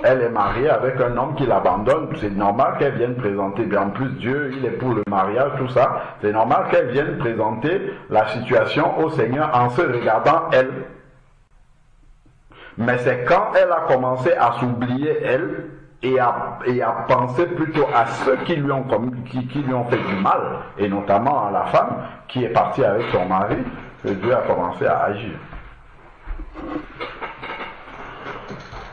Elle est mariée avec un homme qui l'abandonne, c'est normal qu'elle vienne présenter, bien en plus Dieu, il est pour le mariage, tout ça, c'est normal qu'elle vienne présenter la situation au Seigneur en se regardant elle. Mais c'est quand elle a commencé à s'oublier elle, et à penser plutôt à ceux qui lui ont fait du mal, et notamment à la femme qui est partie avec son mari, que Dieu a commencé à agir.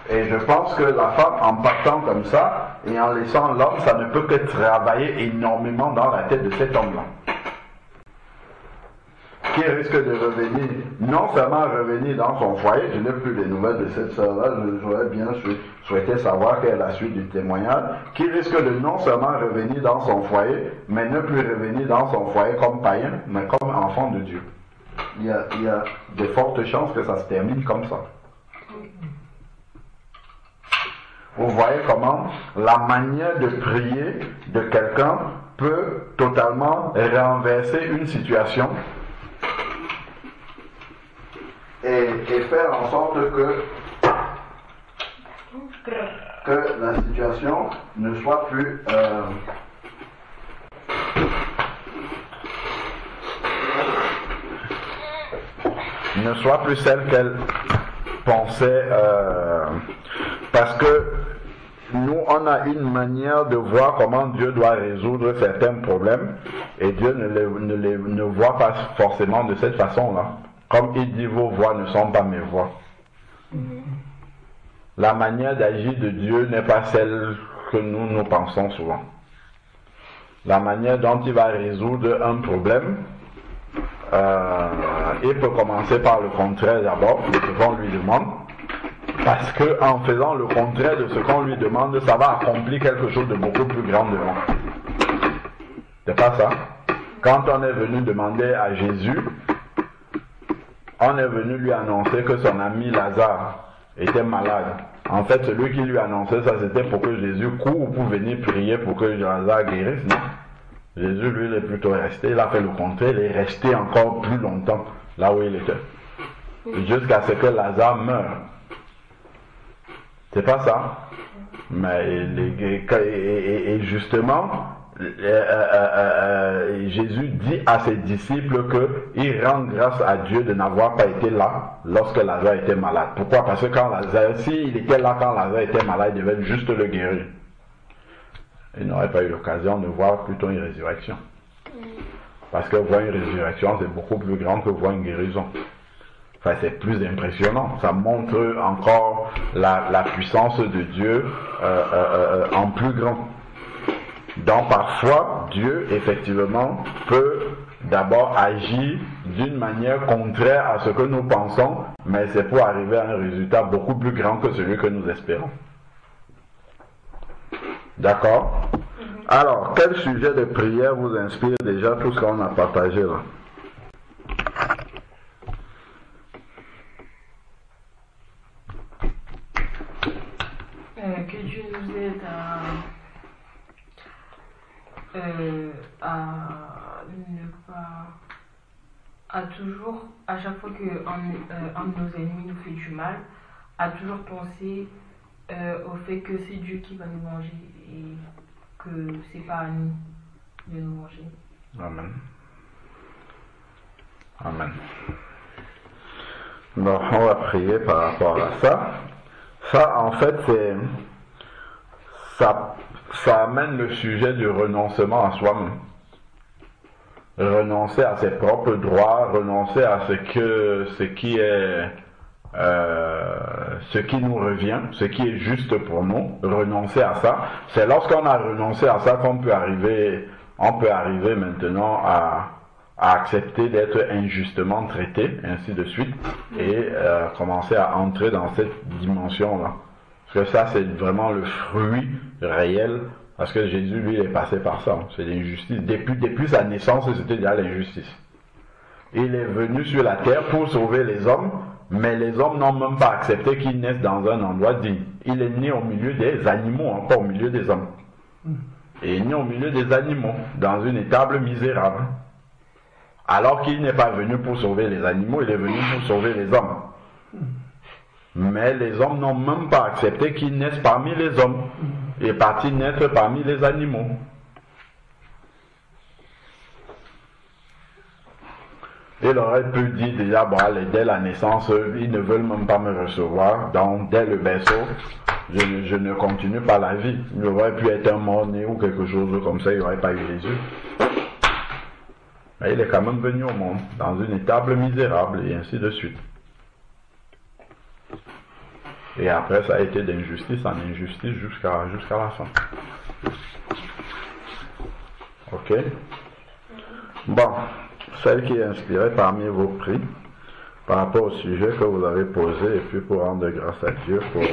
Et je pense que la femme, en partant comme ça, et en laissant l'homme, ça ne peut que travailler énormément dans la tête de cet homme-là. Qui risque de revenir, non seulement revenir dans son foyer, je n'ai plus les nouvelles de cette sœur-là, j'aurais bien souhaité savoir quelle est la suite du témoignage, qui risque de non seulement revenir dans son foyer, mais ne plus revenir dans son foyer comme païen, mais comme enfant de Dieu. Il y a de fortes chances que ça se termine comme ça. Vous voyez comment la manière de prier de quelqu'un peut totalement renverser une situation et faire en sorte que la situation ne soit plus celle qu'elle pensait, parce que nous on a une manière de voir comment Dieu doit résoudre certains problèmes et Dieu ne voit pas forcément de cette façon-là. Comme il dit, vos voix ne sont pas mes voix. La manière d'agir de Dieu n'est pas celle que nous pensons souvent. La manière dont il va résoudre un problème, il peut commencer par le contraire d'abord de ce qu'on lui demande, parce que en faisant le contraire de ce qu'on lui demande, ça va accomplir quelque chose de beaucoup plus grand devant. C'est pas ça? Quand on est venu demander à Jésus, on est venu lui annoncer que son ami Lazare était malade. En fait, celui qui lui annonçait ça, c'était pour que Jésus court pour venir prier pour que Lazare guérisse, non? Jésus, lui, il est plutôt resté. Il a fait le contraire. Il est resté encore plus longtemps là où il était. Jusqu'à ce que Lazare meure. C'est pas ça? Mais et justement, Jésus dit à ses disciples qu'il rend grâce à Dieu de n'avoir pas été là lorsque Lazare était malade. Pourquoi? Parce que s'il était là quand Lazare était malade, il devait juste le guérir. Il n'aurait pas eu l'occasion de voir plutôt une résurrection. Parce que voir une résurrection, c'est beaucoup plus grand que voir une guérison. Enfin, c'est plus impressionnant. Ça montre encore la puissance de Dieu en plus grand. Donc parfois, Dieu, effectivement, peut d'abord agir d'une manière contraire à ce que nous pensons, mais c'est pour arriver à un résultat beaucoup plus grand que celui que nous espérons. D'accord? Alors, quel sujet de prière vous inspire déjà tout ce qu'on a partagé là? Que Dieu nous aide à ne pas, à toujours, à chaque fois qu'un de nos ennemis nous fait du mal, à toujours penser au fait que c'est Dieu qui va nous manger et que c'est pas à nous de nous manger. Amen. Amen. Donc on va prier par rapport à ça. Ça, en fait, ça amène le sujet du renoncement à soi-même. Renoncer à ses propres droits, renoncer à ce qui nous revient, ce qui est juste pour nous, renoncer à ça. C'est lorsqu'on a renoncé à ça qu'on peut arriver maintenant à accepter d'être injustement traité, ainsi de suite, et commencer à entrer dans cette dimension-là. Parce que ça, c'est vraiment le fruit réel, parce que Jésus, lui, est passé par ça. C'est l'injustice. Depuis sa naissance, c'était déjà l'injustice. Il est venu sur la terre pour sauver les hommes, mais les hommes n'ont même pas accepté qu'il naisse dans un endroit digne. Il est né au milieu des animaux, encore au milieu des hommes. Et il est né au milieu des animaux, dans une étable misérable. Alors qu'il n'est pas venu pour sauver les animaux, il est venu pour sauver les hommes. Mais les hommes n'ont même pas accepté qu'il naisse parmi les hommes. Il est parti naître parmi les animaux. Il aurait pu dire déjà, bon, allez, dès la naissance, ils ne veulent même pas me recevoir. Donc, dès le berceau, je ne continue pas la vie. Il aurait pu être un mort-né ou quelque chose comme ça, il n'y aurait pas eu Jésus. Mais il est quand même venu au monde, dans une étable misérable, et ainsi de suite. Et après, ça a été d'injustice en injustice jusqu'à la fin. Ok? Bon, celle qui est inspirée parmi vos prix, par rapport au sujet que vous avez posé, et puis pour rendre grâce à Dieu pour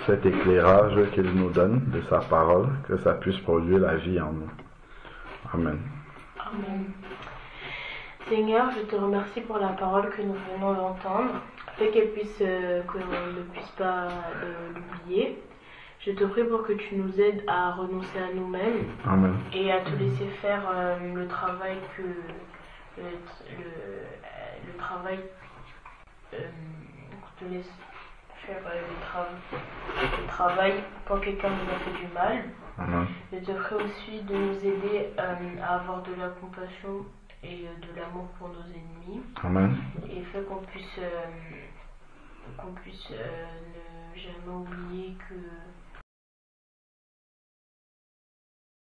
cet éclairage qu'il nous donne de sa parole, que ça puisse produire la vie en nous. Amen. Amen. Seigneur, je te remercie pour la parole que nous venons d'entendre, afin que l'on ne puisse pas l'oublier. Je te prie pour que tu nous aides à renoncer à nous-mêmes. Amen. Et à te laisser faire le travail te laisse faire le travail quand quelqu'un nous a fait du mal. Amen. Je te prie aussi de nous aider à avoir de la compassion et de l'amour pour nos ennemis. Amen. Et fais qu'on puisse ne jamais oublier que